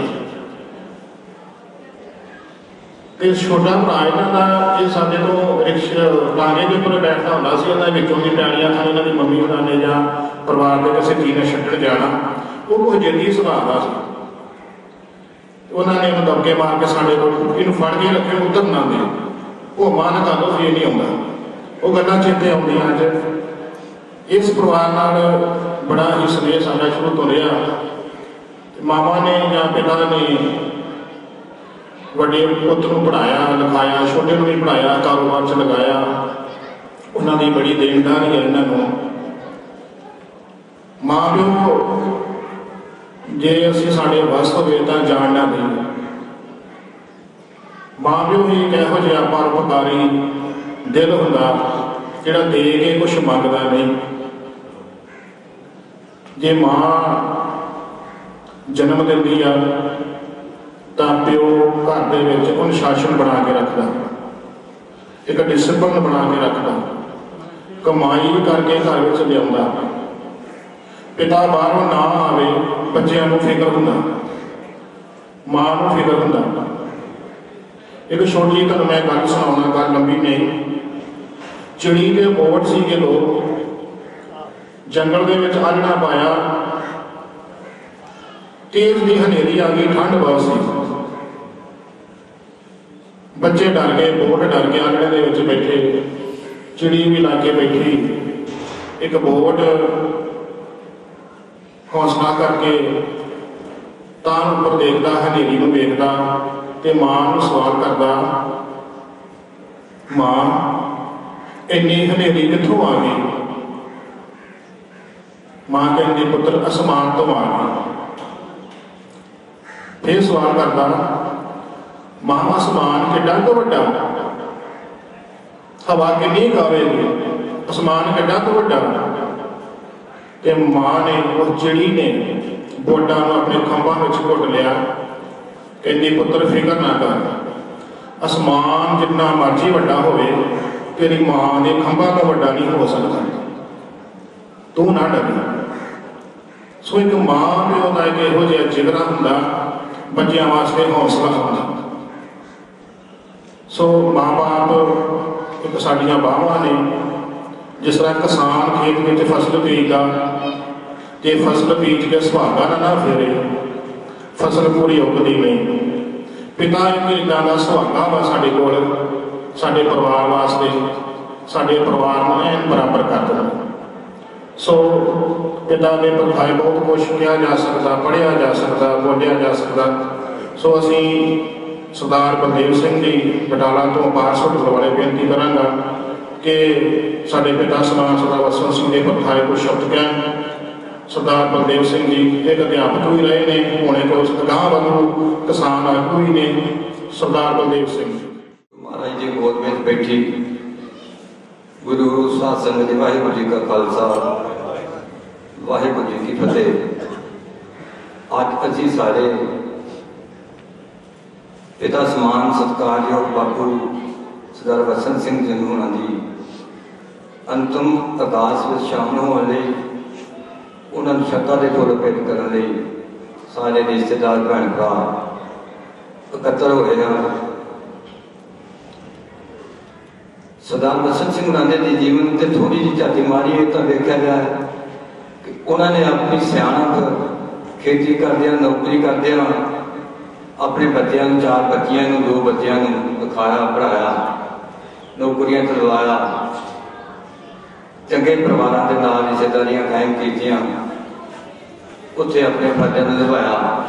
S6: ਤੇ ਛੋਟਾ ਭਰਾ ਇਹਨਾਂ ਦਾ ਇਹ ਸਾਡੇ ਤੋਂ ਰਿਕਸ਼ਾ ਟਾਂਗੇ ਦੇ ਉੱਪਰ ਬੈਠਦਾ ਹੁੰਦਾ ਸੀ ਇਹਨਾਂ ਵਿੱਚੋਂ ਦੀ ਪੈਣੀਆਂ ਖਾਣ ਇਹਨਾਂ ਦੀ ਮੰਮੀ ਉਹਨਾਂ ਨੇ ਜਾਂ ਪਰਿਵਾਰ ਦੇ ਕਿਸੇ ਚੀਜ਼ ਨੇ ਛੱਡਣ ਜਾਣਾ ਉਹ ਬਹੁਤ ਜਲਦੀ ਸੁਭਾਅ ਦਾ ਸੀ। ਉਹਨਾਂ ਨੇ ਉਹਨੂੰ ਦਬਕੇ ਮਾਰ ਕੇ ਸਾਡੇ ਕੋਲ ਇਹਨੂੰ ਫੜ ਕੇ ਰੱਖੇ ਉਧਰ ਨਾ ਦੇ ਉਹ ਮਾਨ ਕਰ ਲਓ ਇਹ ਨਹੀਂ ਆਉਂਦਾ ਉਹ ਗੱਲਾਂ ਚੇਤੇ ਆਉਂਦੀਆਂ ਅੱਜ। ਇਸ ਪਰਿਵਾਰ ਨਾਲ ਬੜਾ ਹੀ ਸਨੇਹ ਸਾਡਾ ਸ਼ੁਰੂ ਤੋਂ ਰਿਹਾ ਤੇ ਮਾਮਾ ਨੇ ਜਾਂ ਪਿਤਾ ਨੇ ਵੱਡੇ ਪੁੱਤ ਨੂੰ ਪੜ੍ਹਾਇਆ ਲਿਖਾਇਆ ਛੋਟੇ ਨੂੰ ਵੀ ਪੜ੍ਹਾਇਆ ਕਾਰੋਬਾਰ 'ਚ ਲਗਾਇਆ ਉਹਨਾਂ ਦੀ ਬੜੀ ਦੇਣਦਾਰੀ ਹੈ ਇਹਨਾਂ ਨੂੰ। ਮਾਂ ਪਿਓ ਜੇ ਅਸੀਂ ਸਾਡੇ ਵੱਸ ਹੋਵੇ ਤਾਂ ਜਾਣ ਨਾ ਦੇਈਏ। ਮਾਂ ਪਿਓ ਹੀ ਇੱਕ ਇਹੋ ਜਿਹਾ ਪਰਉਪਕਾਰੀ ਦਿਲ ਹੁੰਦਾ ਜਿਹੜਾ ਦੇ ਕੇ ਕੁਛ ਮੰਗਦਾ ਨਹੀਂ। ਜੇ ਮਾਂ ਜਨਮ ਦਿੰਦੀ ਆ ਤਾਂ ਪਿਓ ਘਰ ਦੇ ਵਿੱਚ ਅਨੁਸ਼ਾਸਨ ਬਣਾ ਕੇ ਰੱਖਦਾ ਇੱਕ ਡਿਸਪਲਿਨ ਬਣਾ ਕੇ ਰੱਖਦਾ ਕਮਾਈ ਕਰਕੇ ਘਰ ਵਿੱਚ ਲਿਆਉਂਦਾ। ਪਿਤਾ ਬਾਹਰੋਂ ਨਾ ਆਵੇ ਬੱਚਿਆਂ ਨੂੰ ਫਿਕਰ ਹੁੰਦਾ ਮਾਂ ਨੂੰ ਫਿਕਰ ਹੁੰਦਾ। ਇੱਕ ਛੋਟੀ ਤੁਹਾਨੂੰ ਮੈਂ ਗੱਲ ਸੁਣਾਉਣਾ ਗੱਲ ਲੰਬੀ ਨਹੀਂ। ਚਿੜੀ ਦੇ ਬੋਟ ਸੀਗੇ ਲੋਕ ਜੰਗਲ ਦੇ ਵਿੱਚ ਆਲਣਾ ਪਾਇਆ ਤੇਜ਼ ਦੀ ਹਨੇਰੀ ਆ ਗਈ ਠੰਡ ਬਹੁਤ ਸੀ ਬੱਚੇ ਡਰ ਗਏ ਬੋਟ ਡਰ ਕੇ ਆਲਣੇ ਦੇ ਵਿੱਚ ਬੈਠੇ ਚਿੜੀ ਵੀ ਲਾ ਕੇ ਬੈਠੀ ਇੱਕ ਬੋਟ ਹੌਸਲਾ ਕਰਕੇ ਤਾਂ ਉੱਪਰ ਦੇਖਦਾ ਹਨੇਰੀ ਨੂੰ ਵੇਖਦਾ ਤੇ ਮਾਂ ਨੂੰ ਸਵਾਲ ਕਰਦਾ ਮਾਂ ਇੰਨੀ ਹਨੇਰੀ ਕਿੱਥੋਂ ਆ ਗਈ। ਮਾਂ ਕਹਿੰਦੀ ਪੁੱਤਰ ਅਸਮਾਨ ਤੋਂ ਆ ਗਈ। फिर सवाल करता मां आसमान किड्डा तो वड्डा हवा किन्नी गावेगी आसमान किड्डा तो वड्डा ते मां ने उस चिड़ी ने ਬੋਡਾਂ ਨੂੰ ਆਪਣੇ ਖੰਭਾਂ ਵਿੱਚ ਘੁੱਟ ਲਿਆ। ਕਹਿੰਦੀ ਪੁੱਤਰ ਫਿਕਰ ਨਾ ਕਰ, ਅਸਮਾਨ ਜਿੰਨਾ ਮਰਜ਼ੀ ਵੱਡਾ ਹੋਵੇ ਤੇਰੀ ਮਾਂ ਦੇ ਖੰਭਾਂ ਤੋਂ ਵੱਡਾ ਨਹੀਂ ਹੋ ਸਕਦਾ, ਤੂੰ ਨਾ ਡਰੀ। ਸੋ ਇੱਕ ਮਾਂ ਪਿਓ ਦਾ ਇੱਕ ਇਹੋ ਜਿਹਾ ਜਿਗਰਾ ਹੁੰਦਾ, ਬੱਚਿਆਂ ਵਾਸਤੇ ਹੌਸਲਾ ਹੁੰਦਾ। ਸੋ ਮਾਂ-ਬਾਪ ਇੱਕ ਸਾਡੀਆਂ ਬਾਹਾਂ ਨੇ। ਜਿਸ ਤਰ੍ਹਾਂ ਕਿਸਾਨ ਖੇਤ ਵਿੱਚ ਫਸਲ ਬੀਜਦਾ, ਜੇ ਫਸਲ ਬੀਜ ਕੇ ਸੁਹਾਗਾ ਨਾ ਫੇਰੇ ਫਸਲ ਪੂਰੀ ਉੱਗਦੀ ਨਹੀਂ। ਪਿਤਾ ਇੱਕ ਇੱਦਾਂ ਦਾ ਸੁਹਾਗਾ ਵਾ ਸਾਡੇ ਕੋਲ, ਸਾਡੇ ਪਰਿਵਾਰ ਵਾਸਤੇ, ਸਾਡੇ ਪਰਿਵਾਰ ਨੂੰ ਐਨ ਬਰਾਬਰ ਕਰ ਦਿੰਦਾ। ਸੋ ਪਿਤਾ ਦੇ ਪਰਖਾਏ ਬਹੁਤ ਕੁਛ ਕਿਹਾ ਜਾ ਸਕਦਾ, ਪੜ੍ਹਿਆ ਜਾ ਸਕਦਾ, ਬੋਲਿਆ ਜਾ ਸਕਦਾ। ਸੋ ਅਸੀਂ ਸਰਦਾਰ ਬਲਦੇਵ ਸਿੰਘ ਜੀ ਬਟਾਲਾ ਤੋਂ ਪਾਰਸਟ ਵਾਲੇ ਬੇਨਤੀ ਕਰਾਂਗਾ ਕਿ ਸਾਡੇ ਪਿਤਾ ਸਮਾਨ ਸਰਦਾਰ ਵਸਣ ਸਿੰਘ ਦੇ ਪਰਖਾਏ ਕੁਝ ਸ਼ਬਦ ਕਹਿਣ। ਸਰਦਾਰ ਬਲਦੇਵ ਸਿੰਘ ਜੀ ਇੱਕ ਅਧਿਆਪਕ ਵੀ ਰਹੇ ਨੇ, ਹੁਣੇ ਤੋਂ ਅਗਾਂਹ ਵੱਲੋਂ ਕਿਸਾਨ ਆਗੂ ਵੀ ਨੇ। ਸਰਦਾਰ ਬਲਦੇਵ ਸਿੰਘ
S8: ਮਹਾਰਾਜ ਜੀ ਗੋਦ ਵਿੱਚ ਬੈਠੀ ਗੁਰੂ ਸਾਧ ਸੰਗਤ ਜੀ, ਵਾਹਿਗੁਰੂ ਜੀ ਕਾ ਖਾਲਸਾ ਵਾਹਿਗੁਰੂ ਜੀ ਕੀ ਫਤਿਹ। ਅੱਜ ਅਸੀਂ ਸਾਰੇ ਪਿਤਾ ਸਮਾਨ ਸਤਿਕਾਰਯੋਗ ਬਾਪੂ ਸਰਦਾਰ ਵਸਣ ਸਿੰਘ ਜੀ ਨੂੰ ਉਹਨਾਂ ਦੀ ਅੰਤਮ ਅਰਦਾਸ ਵਿੱਚ ਸ਼ਾਮਲ ਹੋਣ ਲਈ, ਉਹਨਾਂ ਨੂੰ ਸ਼ਰਧਾ ਦੇ ਫੁੱਲ ਭੇਟ ਕਰਨ ਲਈ ਸਾਰੇ ਰਿਸ਼ਤੇਦਾਰ ਭੈਣ ਭਰਾ ਇਕੱਤਰ ਹੋਏ ਹਨ। ਸਰਦਾਰ ਵਸਣ ਸਿੰਘ ਨਾਂਦੇ ਦੇ ਜੀਵਨ ਤੇ ਥੋੜੀ ਜਿਹੀ ਝਾਤੀ ਮਾਰੀ ਤਾਂ ਵੇਖਿਆ ਗਿਆ ਕਿ ਉਹਨਾਂ ਨੇ ਆਪਣੀ ਸਿਆਣਪ ਖੇਤੀ ਕਰਦਿਆਂ, ਨੌਕਰੀ ਕਰਦਿਆਂ ਆਪਣੇ ਬੱਚਿਆਂ ਨੂੰ, 4 ਬੱਚਿਆਂ ਨੂੰ, 2 ਬੱਚਿਆਂ ਨੂੰ ਲਿਖਾਇਆ, ਪੜ੍ਹਾਇਆ, ਨੌਕਰੀਆਂ ਤੇ ਲਵਾਇਆ, ਚੰਗੇ ਪਰਿਵਾਰਾਂ ਦੇ ਨਾਲ ਰਿਸ਼ਤੇਦਾਰੀਆਂ ਕਾਇਮ ਕੀਤੀਆਂ, ਉੱਥੇ ਆਪਣੇ ਫਰਜ਼ਾਂ ਨੂੰ ਨਿਭਾਇਆ।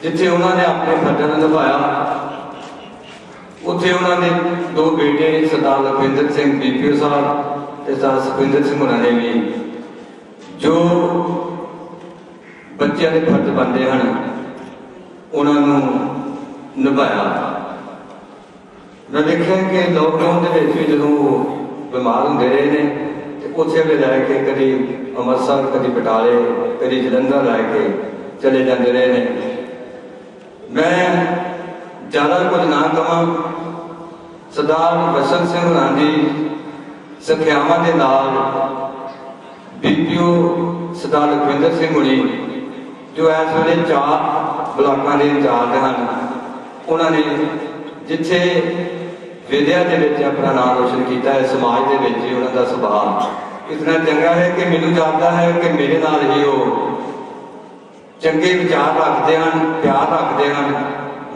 S8: ਜਿੱਥੇ ਉਹਨਾਂ ਨੇ ਆਪਣੇ ਫਰਜ਼ਾਂ ਨੂੰ ਨਿਭਾਇਆ, ਉੱਥੇ ਉਹਨਾਂ ਦੇ 2 ਬੇਟੇ ਸਰਦਾਰ ਲਖਵਿੰਦਰ ਸਿੰਘ BPO ਸਾਹਿਬ ਤੇ ਸਰਦਾਰ ਸੁਖਵਿੰਦਰ ਸਿੰਘ ਉਹਨਾਂ ਨੇ ਵੀ ਜੋ ਬੱਚਿਆਂ ਦੇ ਫਰਜ਼ ਬਣਦੇ ਹਨ ਉਹਨਾਂ ਨੂੰ ਨਿਭਾਇਆ। ਮੈਂ ਦੇਖਿਆ ਕਿ ਲੋਕਡਾਊਨ ਦੇ ਵਿੱਚ ਵੀ ਜਦੋਂ ਬਿਮਾਰ ਹੁੰਦੇ ਰਹੇ ਨੇ ਤੇ ਉੱਥੇ ਵੀ ਲੈ ਕੇ ਕਦੀ ਅੰਮ੍ਰਿਤਸਰ, ਕਦੀ ਬਟਾਲੇ, ਕਦੀ ਜਲੰਧਰ ਲੈ ਕੇ ਚਲੇ ਜਾਂਦੇ ਰਹੇ ਨੇ। ਮੈਂ ਜ਼ਿਆਦਾ ਕੁਝ ਨਾ ਕਹਾਂ, ਸਰਦਾਰ ਵਸਣ ਸਿੰਘ ਹੋਰਾਂ ਦੀ ਸਿੱਖਿਆਵਾਂ ਦੇ ਨਾਲ BPO ਸਰਦਾਰ ਲਖਵਿੰਦਰ ਸਿੰਘ ਹੋਣੀ ਜੋ ਇਸ ਵੇਲੇ 4 ਬਲਾਕਾਂ ਦੇ ਇੰਚਾਰਜ ਹਨ, ਉਹਨਾਂ ਨੇ ਜਿੱਥੇ ਵਿਦਿਆ ਦੇ ਵਿੱਚ ਆਪਣਾ ਨਾਮ ਰੋਸ਼ਨ ਕੀਤਾ ਹੈ, ਸਮਾਜ ਦੇ ਵਿੱਚ ਉਹਨਾਂ ਦਾ ਸੁਭਾਅ ਇਤਨਾ ਚੰਗਾ ਹੈ ਕਿ ਮੈਨੂੰ ਜਾਪਦਾ ਹੈ ਕਿ ਮੇਰੇ ਨਾਲ ਹੀ ਉਹ ਚੰਗੇ ਵਿਚਾਰ ਰੱਖਦੇ ਹਨ, ਪਿਆਰ ਰੱਖਦੇ ਹਨ।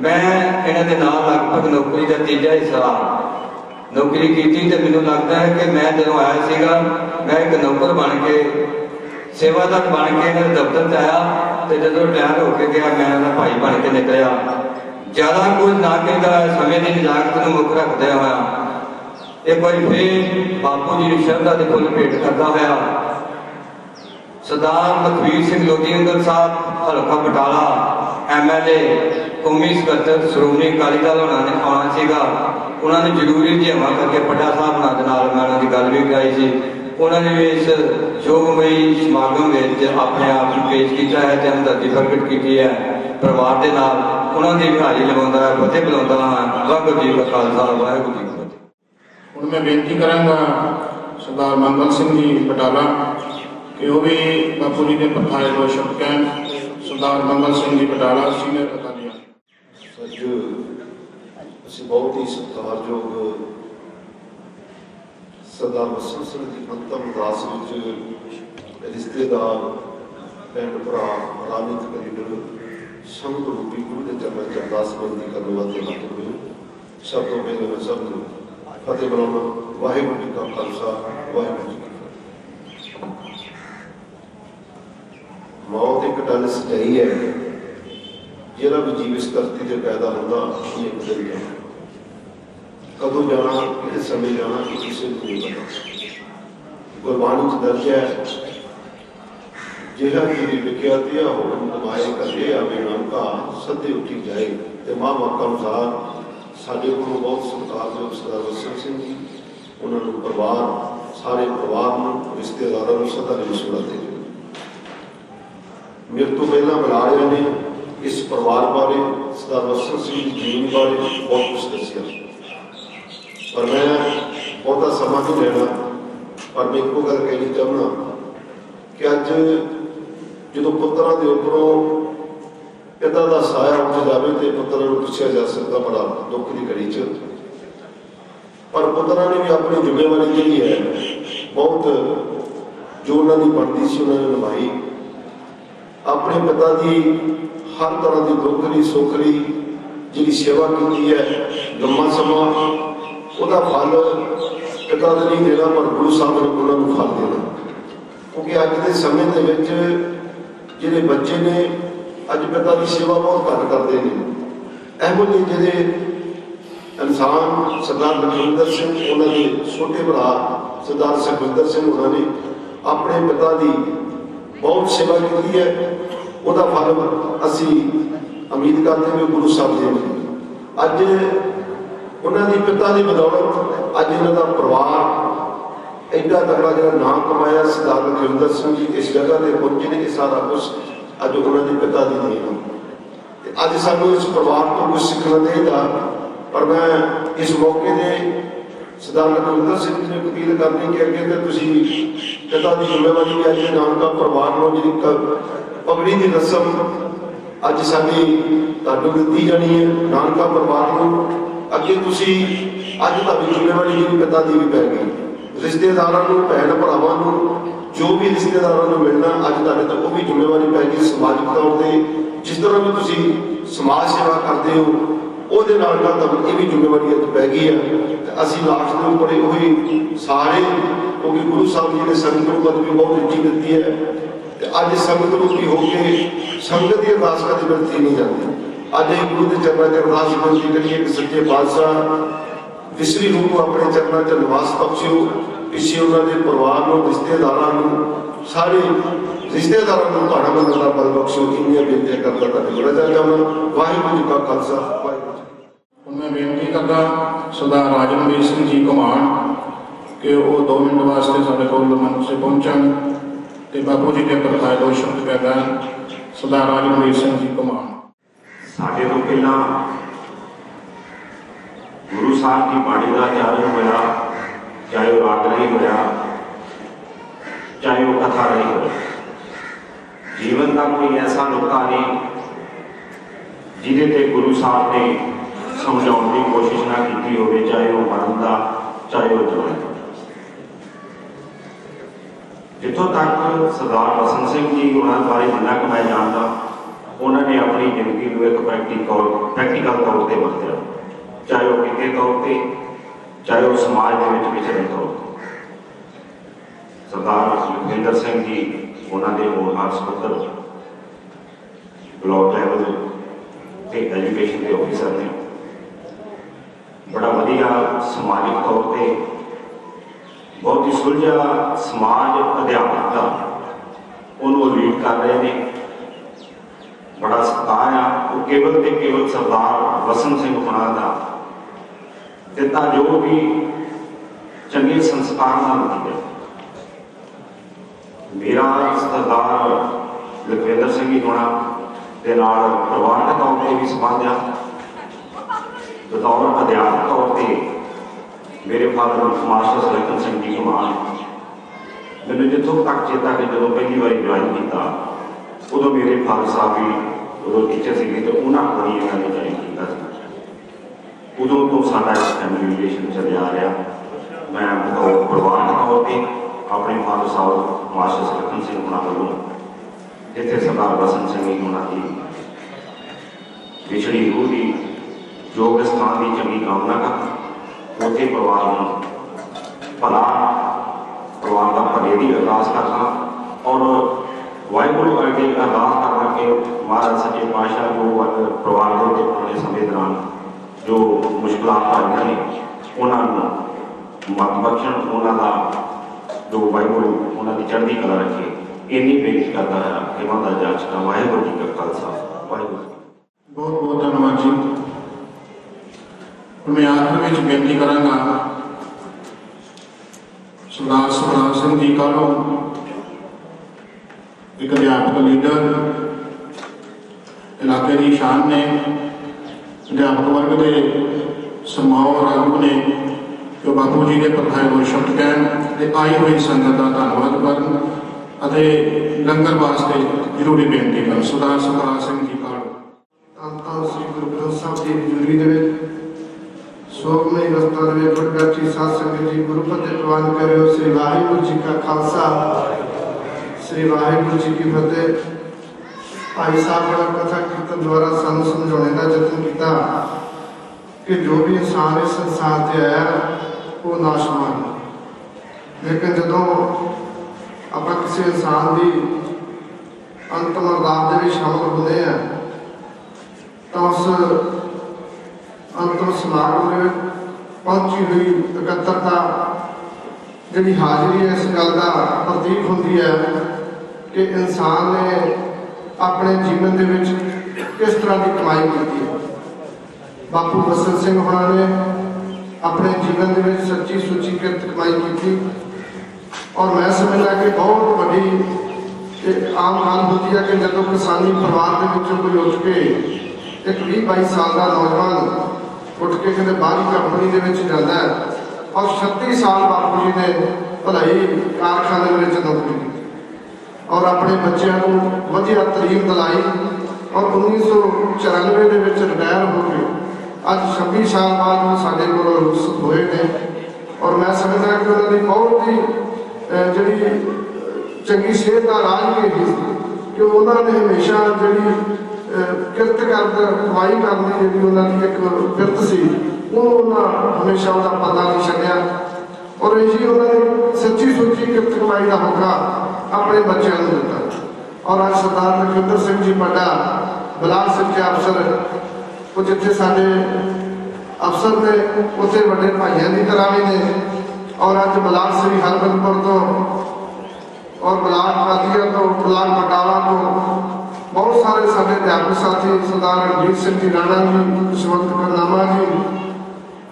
S8: ਮੈਂ ਇਹਨਾਂ ਦੇ ਨਾਲ ਲਗਭਗ ਨੌਕਰੀ ਦਾ 3 ਹਿੱਸਾ ਨੌਕਰੀ ਕੀਤੀ ਤੇ ਮੈਨੂੰ ਲੱਗਦਾ ਹੈ ਕਿ ਮੈਂ ਜਦੋਂ ਆਇਆ ਸੀਗਾ, ਮੈਂ ਇੱਕ ਨੌਕਰ ਬਣ ਕੇ, ਸੇਵਾਦਾਰ ਬਣ ਕੇ ਇਹਨਾਂ ਦੇ ਦਫ਼ਤਰ 'ਚ ਆਇਆ ਤੇ ਜਦੋਂ ਰਿਟਾਇਰ ਹੋ ਕੇ ਗਿਆ ਮੈਂ ਇਹਨਾਂ ਦਾ ਭਾਈ ਬਣ ਕੇ ਨਿਕਲਿਆ। ਜ਼ਿਆਦਾ ਕੁਝ ਨਾ ਕਹਿੰਦਾ, ਸਮੇਂ ਦੀ ਨਜ਼ਾਕਤ ਨੂੰ ਮੁੱਖ ਰੱਖਦਿਆਂ ਹੋਇਆ ਇੱਕ ਵਾਰੀ ਫੇਰ ਬਾਪੂ ਜੀ ਨੂੰ ਸ਼ਰਧਾ ਦੇ ਫੁੱਲ ਭੇਟ ਕਰਦਾ ਹੋਇਆ ਸਰਦਾਰ ਲਖਵੀਰ ਸਿੰਘ ਲੋਧੀਂਦਰ ਸਾਹਿਬ ਹਲਕਾ ਬਟਾਲਾ MLA, ਕੌਮੀ ਸਕੱਤਰ ਸ਼੍ਰੋਮਣੀ ਅਕਾਲੀ ਦਲ ਉਹਨਾਂ ਨੇ ਆਉਣਾ ਸੀਗਾ। ਉਹਨਾਂ ਨੇ ਜ਼ਰੂਰੀ ਜਿਹਾ ਕਰਕੇ ਪੱਡਾ ਸਾਹਿਬ ਨਾਲ ਮੈਂ ਉਹਨਾਂ ਦੀ ਗੱਲ ਵੀ ਕਰਾਈ ਸੀ। ਉਹਨਾਂ ਨੇ ਇਸ ਸ਼ੋਭਮਈ ਸਮਾਗਮ ਵਿੱਚ ਆਪਣੇ ਆਪ ਨੂੰ ਪੇਸ਼ ਕੀਤਾ ਹੈ ਤੇ ਹਮਦਰਦੀ ਪ੍ਰਗਟ ਕੀਤੀ ਹੈ ਪਰਿਵਾਰ ਦੇ ਨਾਲ। ਉਹਨਾਂ ਦੀ ਹਾਜ਼ਰੀ ਲਗਾਉਂਦਾ ਹੈ, ਫਤਿਹ ਬੁਲਾਉਂਦਾ ਹਾਂ। ਵਾਹਿਗੁਰੂ ਜੀ ਕਾ ਖਾਲਸਾ, ਵਾਹਿਗੁਰੂ ਜੀ ਕੀ ਫਤਿਹ।
S6: ਹੁਣ ਮੈਂ ਬੇਨਤੀ ਕਰਾਂਗਾ ਸਰਦਾਰ ਮੰਗਲ ਸਿੰਘ ਜੀ ਬਟਾਲਾ ਕਿ ਉਹ ਵੀ ਬਾਪੂ ਜੀ ਦੇ ਪਰਖਾਏ 2 ਸ਼ਬਦ ਕਹਿਣ। ਸਰਦਾਰ ਮੰਗਲ ਸਿੰਘ ਜੀ ਬਟਾਲਾ, ਸੀਨੀਅਰ ਅਕਾਲੀ।
S9: ਅੱਜ ਅਸੀਂ ਬਹੁਤ ਹੀ ਸਤਿਕਾਰਯੋਗ ਸਰਦਾਰ ਵਸਣ ਸਿੰਘ ਦੀ ਅੰਤਮ ਅਰਦਾਸ ਵਿੱਚ ਰਿਸ਼ਤੇਦਾਰ, ਭੈਣ ਭਰਾ, ਰਾਜਨੀਤਿਕ ਲੀਡਰ, ਸੰਗਤ ਰੂਪੀ ਗੁਰੂ ਦੇ ਚਰਨਾਂ 'ਚ ਅਰਦਾਸ ਬੇਨਤੀ ਕਰਨ ਵਾਸਤੇ ਹਾਜ਼ਰ ਹੋਏ। ਸਭ ਤੋਂ ਪਹਿਲਾਂ ਮੈਂ ਸਭ ਨੂੰ ਫਤਿਹ ਬੁਲਾਉਣਾ। ਵਾਹਿਗੁਰੂ ਜੀ ਕਾ ਖਾਲਸਾ, ਵਾਹਿਗੁਰੂ ਜੀ ਕੀ ਫਤਿਹ। ਮੌਤ ਇੱਕ ਟਲ ਸਚਾਈ ਹੈ, ਜਿਹੜਾ ਵੀ ਜੀਵ ਇਸ ਧਰਤੀ ਤੇ ਪੈਦਾ ਹੁੰਦਾ ਉਹ ਇੱਕ ਦਿਨ ਜਾਣਾ। ਕਦੋਂ ਜਾਣਾ, ਕਿਹੜੇ ਸਮੇਂ ਜਾਣਾ, ਇਹ ਕਿਸੇ ਨੂੰ ਨਹੀਂ ਪਤਾ। ਗੁਰਬਾਣੀ 'ਚ ਦਰਜ ਹੈ, ਜਿਹੜਾ ਕਿ ਲਿਖਿਆ ਤੇ ਹੋਰ ਕਮਾਏ ਕਰੇ ਆਵੇ ਨਾਨਕਾ ਸੱਦੇ ਉੱਠੀ ਜਾਏ। ਤੇ ਮਾਂ ਬਾਪ ਅਨੁਸਾਰ ਸਾਡੇ ਕੋਲੋਂ ਬਹੁਤ ਸਤਿਕਾਰਯੋਗ ਸਰਦਾਰ ਵਸਣ ਸਿੰਘ ਜੀ, ਉਹਨਾਂ ਨੂੰ ਪਰਿਵਾਰ, ਸਾਰੇ ਪਰਿਵਾਰ ਨੂੰ, ਰਿਸ਼ਤੇਦਾਰਾਂ ਨੂੰ ਸਦਾ ਲਈ ਵਿਛੋੜਾ ਦੇ। मेरे तो पहला बुला रहे ने इस परिवार बारे, सरदार वसन सिंह की जीवन बारे बहुत कुछ दसिया, पर मैं बहुता समा नहीं लेना। पर मैं एको गल कहनी चाहना कि अज जो पुत्रों के उपरों पिता का साया उठ जाए तो पुत्रों को पूछा जा सकता बड़ा दुख की घड़ी च, पर पुत्रों ने भी अपनी जिम्मेवारी जी है बहुत जो उन्होंने बनती सी उन्होंने निभाई। अपने पिता की हर तरह की दुखरी सुखरी जी सेवा की है, लंबा समा वह फल पिता ने नहीं देना पर गुरु साहब ने उन्होंने फल देना। क्योंकि अज के समय के जोड़े बच्चे ने अज पिता की सेवा बहुत घट करते हैं। एहो जे इंसान सरदार लखविंदर सिंह उन्होंने छोटे भरा सरदार सुखविंदर सिंह उन्होंने अपने पिता की बहुत सेवा की है, वह फल असी उम्मीद करते हैं गुरु साहब जी अज उन्होंने पिता की बदौलत अज इन्हों परिवार एडा तगड़ा जो नाम कमाया। सरदार लखविंदर सिंह जी इस जगह पर पहुंचे ने, सारा कुछ अज उन्होंने पिता की देन। अज सानू इस परिवार को कुछ सीखना चाहिए। पर मैं इस मौके से सरदार लखविंदर सिंह जी ने अपील करनी कि अगे तो पिता की जिम्मेवारी अज नानका परिवार को जी पगड़ी की रस्म अज साडी तुहानू दित्ती जानी है। नानका परिवार को अगे तुसी अज तुहाडी जिम्मेवारी जी पिता की भी पै गई। रिश्तेदारों को भैन भरावां को जो भी रिश्तेदारों को मिलना अज तुहाडे ते वो भी जिम्मेवारी पै गई। समाजिक तौर पर जिस तरह भी तुसी समाज सेवा करते हो ਉਹਦੇ ਨਾਲ ਤੁਹਾਨੂੰ ਇਹ ਵੀ ਜ਼ਿੰਮੇਵਾਰੀ ਅੱਜ ਪੈ ਗਈ ਹੈ। ਅਸੀਂ ਲਾਸਟ ਦੇ ਉੱਪਰ ਉਹੀ ਸਾਰੇ ਕਿਉਂਕਿ ਗੁਰੂ ਸਾਹਿਬ ਜੀ ਨੇ ਸੰਗਤ ਨੂੰ ਪਦਵੀ ਬਹੁਤ ਉੱਚੀ ਦਿੱਤੀ ਹੈ ਤੇ ਅੱਜ ਸੰਗਤ ਰੂਪੀ ਹੋ ਕੇ ਸੰਗਤ ਦੀ ਅਰਦਾਸ ਕਦੇ ਵਰਤੀ ਨਹੀਂ ਜਾਂਦੀ। ਅੱਜ ਇਹ ਗੁਰੂ ਦੇ ਚਰਨਾਂ 'ਚ ਅਰਦਾਸ ਬੇਨਤੀ ਕਰੀਏ ਕਿ ਸੱਚੇ ਪਾਤਸ਼ਾਹ ਵਿਸਰੀ ਰੂਹ ਨੂੰ ਆਪਣੇ ਚਰਨਾਂ 'ਚ ਨਿਵਾਸ ਬਖਸ਼ਿਓ। ਪਿੱਛੇ ਉਹਨਾਂ ਦੇ ਪਰਿਵਾਰ ਨੂੰ ਰਿਸ਼ਤੇਦਾਰਾਂ ਨੂੰ ਸਾਰੇ ਰਿਸ਼ਤੇਦਾਰਾਂ ਨੂੰ ਤੁਹਾਡਾ ਮੰਨਣ ਦਾ ਬਲ ਬਖਸ਼ੋ। ਇੰਨੀਆਂ ਬੇਨਤੀਆਂ ਕਰਦਾ ਤੁਹਾਡੇ ਕੋਲ ਚਾਹੁੰਦਾ। ਵਾਹਿਗੁਰੂ ਜੀ ਕਾ ਖਾਲਸਾ ਵਾਹਿਗੁਰੂ।
S6: मैं बेनती करता सरदार राजनवीर सिंह जी घुमान कि वो 2 मिनट वास्ते साढ़े को मंच से पहुँचन तो बापू जी के प्रथाए 2 शब्द कह गए। सरदार राजनवीर सिंह जी घुमान।
S10: साढ़े तो पहला गुरु साहब की बाणी का चारण होया, चाहे वो राग रही होया, चाहे वो कथा रही हो। जीवन का कोई ऐसा नुक्ता नहीं जिहदे ते गुरु साहब ने समझाने की कोशिश ना की हो, चाहे वो मरण का चाहे वो जीवन का। जितों तक सरदार वसन सिंह जी उन्होंने बारे जिन्ना कि मैं जानता, उन्होंने अपनी जिंदगी को एक प्रैक्टिकल तौर पर वरत्या, चाहे वो किसी तौर पर चाहे वो समाज के विचरण तौर पर। सरदार लखविंदर सिंह जी उन्होंने होनहार सपुत्र ब्लॉक लैवल के एजुकेशन के ऑफिसर ने बड़ा वधिया समाजिक तौर पर बहुत ही सुलझा समाज अध्यापक का उन्होंने लीड कर रहे हैं। बड़ा सत्कार आ वो केवल तो केवल सरदार वसन सिंह होना का दिता जो भी चंगे संस्कार का नतीजा। मेरा सरदार लखविंदर सिंह जी होना के नाल परिवारक तौर पर भी संबंध आ, बतौर अध्यापक तौर पर मेरे फादर मास्टर सुलैखन सिंह जी घुमान मैंने जितों तक चेता कि जो पहली बार ज्वाइन किया उदों मेरे फादर साहब भी उदों टीचर से तो उन्होंने को ही मैंने ज्वाइन किया। उदों तो साडा फैमिली रिलेशन चले आ रहा। मैं बतौर परिवार तौर पर अपने फादर साहब मास्टर सुलैखन सिंह होना वालों जिथे सरदार वसन सिंह जी होना की पिछड़ी रूह की योग स्थान की चंगी कामना कर उसे परिवार भला परिवार का भले की अरदास करना और वाहिगुरू अगे अरदास करना कि महाराज सच्चे पातशाह जो परिवार के पुराने समय दौरान जो मुश्किल आईया ने उन्होंने मत बख्शन, उन्होंने जो वाहिगुरू उन्होंने चढ़ती कला रखे। इन्नी बेनती करता है कि माता जाच का वाहिगुरू जी का खालसा वाहिगुरू।
S6: बहुत बहुत धन्यवाद जी। मैं आखिर में बेनती करांगा सरदार सुखराम सिंह जी का एक अध्यापक लीडर इलाके की शान ने, अध्यापक वर्ग के समाओ और आगू ने जो बापू जी के पढ़ाए हुए शब्द कहन आई हुई संगत का धन्यवाद करन लंगर वास्ते जरूरी बेनती कर। सरदार सुखराज सिंह जी काल
S7: ਧੰਨ ਸ੍ਰੀ ਗੁਰੂ ਗ੍ਰੰਥ ਸਾਹਿਬ ਦੀ ਹਜ਼ੂਰੀ ਦੇ ਵਿੱਚ ਸੋਗਮਈ ਅਵਸਥਾ ਦੇ ਵਿੱਚ ਪ੍ਰਗਟੀ ਸਾਧ ਸੰਗਤ ਜੀ ਗੁਰੂ ਫਤਿਹ ਪ੍ਰਵਾਨ ਕਰਿਓ। ਸ੍ਰੀ ਵਾਹਿਗੁਰੂ ਜੀ ਕਾ ਖਾਲਸਾ, ਸ੍ਰੀ ਵਾਹਿਗੁਰੂ ਜੀ ਕੀ ਫਤਿਹ। ਭਾਈ ਸਾਹਿਬ ਦਾ ਕਥਾ ਕੀਰਤਨ ਦੁਆਰਾ ਸਾਨੂੰ ਸਮਝਾਉਣ ਦਾ ਯਤਨ ਕੀਤਾ ਕਿ ਜੋ ਵੀ ਇਨਸਾਨ ਇਸ ਸੰਸਾਰ ਤੇ ਆਇਆ ਉਹ ਨਾਸ਼ਵਾਨ ਹੈ, ਲੇਕਿਨ ਜਦੋਂ ਆਪਾਂ ਕਿਸੇ ਇਨਸਾਨ ਦੀ ਅੰਤਮ ਅਰਦਾਸ ਦੇ ਵਿੱਚ ਸ਼ਾਮਲ ਹੁੰਦੇ ਆ ਤਾਂ ਉਸ ਅੰਤਮ ਸਮਾਗਮ ਦੇ ਵਿੱਚ ਪਹੁੰਚੀ ਹੋਈ ਇਕੱਤਰਤਾ ਜਿਹੜੀ ਹਾਜ਼ਰੀ ਹੈ ਇਸ ਗੱਲ ਦਾ ਪ੍ਰਤੀਕ ਹੁੰਦੀ ਹੈ ਕਿ ਇਨਸਾਨ ਨੇ ਆਪਣੇ ਜੀਵਨ ਦੇ ਵਿੱਚ ਕਿਸ ਤਰ੍ਹਾਂ ਦੀ ਕਮਾਈ ਕੀਤੀ ਹੈ। ਬਾਪੂ ਬਸਰ ਸਿੰਘ ਹੋਣਾ ਨੇ ਆਪਣੇ ਜੀਵਨ ਦੇ ਵਿੱਚ ਸੱਚੀ ਸੁੱਚੀ ਕਿਰਤ ਕਮਾਈ ਕੀਤੀ ਔਰ ਮੈਂ ਸਮਝਦਾ ਕਿ ਬਹੁਤ ਵੱਡੀ ਆਮ ਗੱਲ ਹੁੰਦੀ ਹੈ ਕਿ ਜਦੋਂ ਕਿਸਾਨੀ ਪਰਿਵਾਰ ਦੇ ਵਿੱਚੋਂ ਕੋਈ ਉੱਠ ਕੇ ਇੱਕ 20-22 ਸਾਲ ਦਾ ਨੌਜਵਾਨ ਉੱਠ ਕੇ ਕਿਤੇ ਬਾਹਰੀ ਕੰਪਨੀ ਦੇ ਵਿੱਚ ਜਾਂਦਾ ਹੈ ਔਰ 36 ਸਾਲ ਬਾਪੂ ਜੀ ਨੇ ਭਲਾਈ ਕਾਰਖਾਨੇ ਦੇ ਵਿੱਚ ਨੌਕਰੀ ਕੀਤੀ ਔਰ ਆਪਣੇ ਬੱਚਿਆਂ ਨੂੰ ਵਧੀਆ ਤਾਲੀਮ ਦਿਲਾਈ ਔਰ 1994 ਦੇ ਵਿੱਚ ਰਿਟਾਇਰ ਹੋ ਕੇ ਅੱਜ 26 ਸਾਲ ਬਾਅਦ ਉਹ ਸਾਡੇ ਕੋਲ ਰੁਖਸਤ ਹੋਏ ਨੇ ਔਰ ਮੈਂ ਸਮਝਦਾ ਕਿ ਉਹਨਾਂ ਦੀ ਬਹੁਤ ਹੀ ਜਿਹੜੀ ਚੰਗੀ ਸਿਹਤ ਦਾ ਰਾਜ ਵੀ ਸੀ ਕਿ ਉਹਨਾਂ ਨੇ ਹਮੇਸ਼ਾ ਜਿਹੜੀ ਕਿਰਤ ਕਮਾਈ ਕਰਨੀ ਜਿਹੜੀ ਉਹਨਾਂ ਦੀ ਇੱਕ ਕਿਰਤ ਸੀ ਉਹ ਉਹਨਾਂ ਹਮੇਸ਼ਾ ਉਹਦਾ ਪਤਾ ਨਹੀਂ ਛੱਡਿਆ ਔਰ ਇਹੀ ਉਹਨਾਂ ਨੇ ਸੱਚੀ ਸੁੱਚੀ ਕਿਰਤ ਕਮਾਈ ਦਾ ਹੋਕਾ ਆਪਣੇ ਬੱਚਿਆਂ ਨੂੰ ਦਿੱਤਾ। ਔਰ ਅੱਜ ਸਰਦਾਰ ਲਖਵਿੰਦਰ ਸਿੰਘ ਜੀ ਵੱਡਾ ਬਲਾਕ ਸਿੱਖਿਆ ਅਫਸਰ ਉਹ ਜਿੱਥੇ ਸਾਡੇ ਅਫਸਰ ਨੇ ਉੱਥੇ ਵੱਡੇ ਭਾਈਆਂ ਦੀ ਤਰ੍ਹਾਂ ਵੀ ਨੇ ਔਰ ਅੱਜ ਬਲਾਕ ਸ੍ਰੀ ਹਰਗੋਬਿੰਦਪੁਰ ਤੋਂ ਔਰ ਬਲਾਕ ਕਾਦੀਆ ਤੋਂ ਬਲਾਕ ਬਟਾਲਾ ਤੋਂ बहुत सारे साढ़े अध्यापक साथी सरदार रणजीत सिंह जी राणा जी, यशवंत करनामा जी,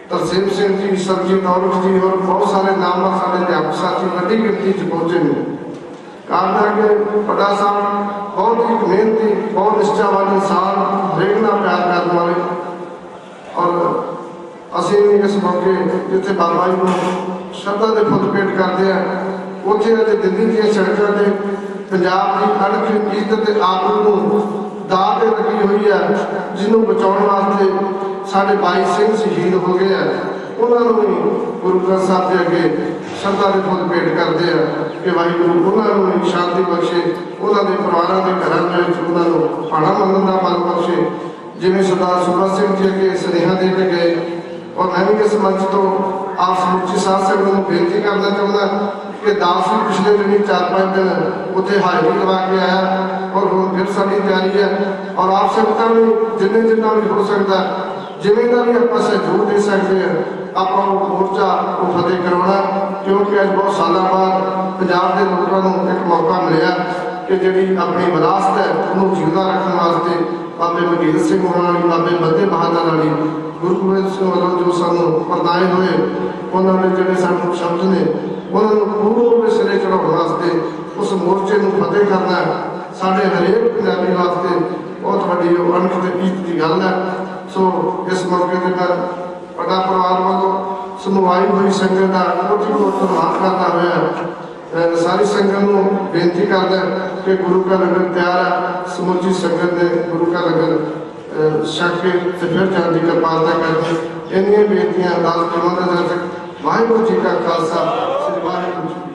S7: तरसेम सिंह जी, सरजीत औरख जी और बहुत सारे नाम साढ़े अध्यापक साथी बड़ी गिनती पहुंचे हैं। कारण है कि बड़ा साहब बहुत ही मेहनती बहुत निष्ठावान इंसान, हरेक नाल प्यार करने वाले और असीं इस मौके जिथे बाबा जी को श्रद्धा के फुल भेंट करते हैं उत्थे अजे दिल्ली दी सड़कों से पंजाब की अणख इज्जत आबरू को दाग लगी हुई है जिन्हों बचाने वास्ते साढ़े भाई सिंह शहीद हो गए हैं उन्होंने भी गुरु ग्रंथ साहब के अगे श्रद्धा के फुल भेंट करते हैं कि वाहिगुरू उन्होंने भी शांति बख्शे, उन्होंने परिवारों के घरों में भाड़ा मनन का बल बख्शे। जिमें सरदार सूबा सिंह जी अगे सुनेहा दे के गए और मैं भी इस मंच तो आप समुची साध संगत को बेनती करना चाहता कि दास भी पिछले दिन 4-5 दिन उत्थे हाजिरी लगा के आया और हम फिर साड़ी तैयारी है और आप संगत भी जिन्हें जिन्ना भी हो सकता जिमें का भी आप सहयोग दे सकते हैं आप मोर्चा को फतेह करवाना क्योंकि अज बहुत साल बाद पंजाब के लोगों को एक मौका मिला कि जी अपनी विरासत है उन्होंने जीवदा रखने वास्ते बाबे मगीर सिंह होने वाली बाबे बद्दे बहादुर वाली गुरु गोबिंद सिंह वालों जो सानू प्रदान हुए उन्होंने जोड़े सानू शब्द ने उन्होंने पूरे सिरे चढ़ाने वास्ते उस मोर्चे को फतेह करना साढ़े हरेक पंजाबी वास्ते बहुत वड्डी अणख ते इज्जत की गल है। सो इस मौके पर मैं बड़ा परिवार वालों समूह हुई संगत का कोटि कोटि धन्यवाद करता हुआ सारी संगत को बेनती करता कि गुरु का लंगर तैयार है, समूची संगत ने गुरु का लंगर छक के फिर जाने की कृपालता करके इन्नियां बेनतियां अरदास करवाना वाहिगुरू जी का खालसा श्री वाहिगुरू जी।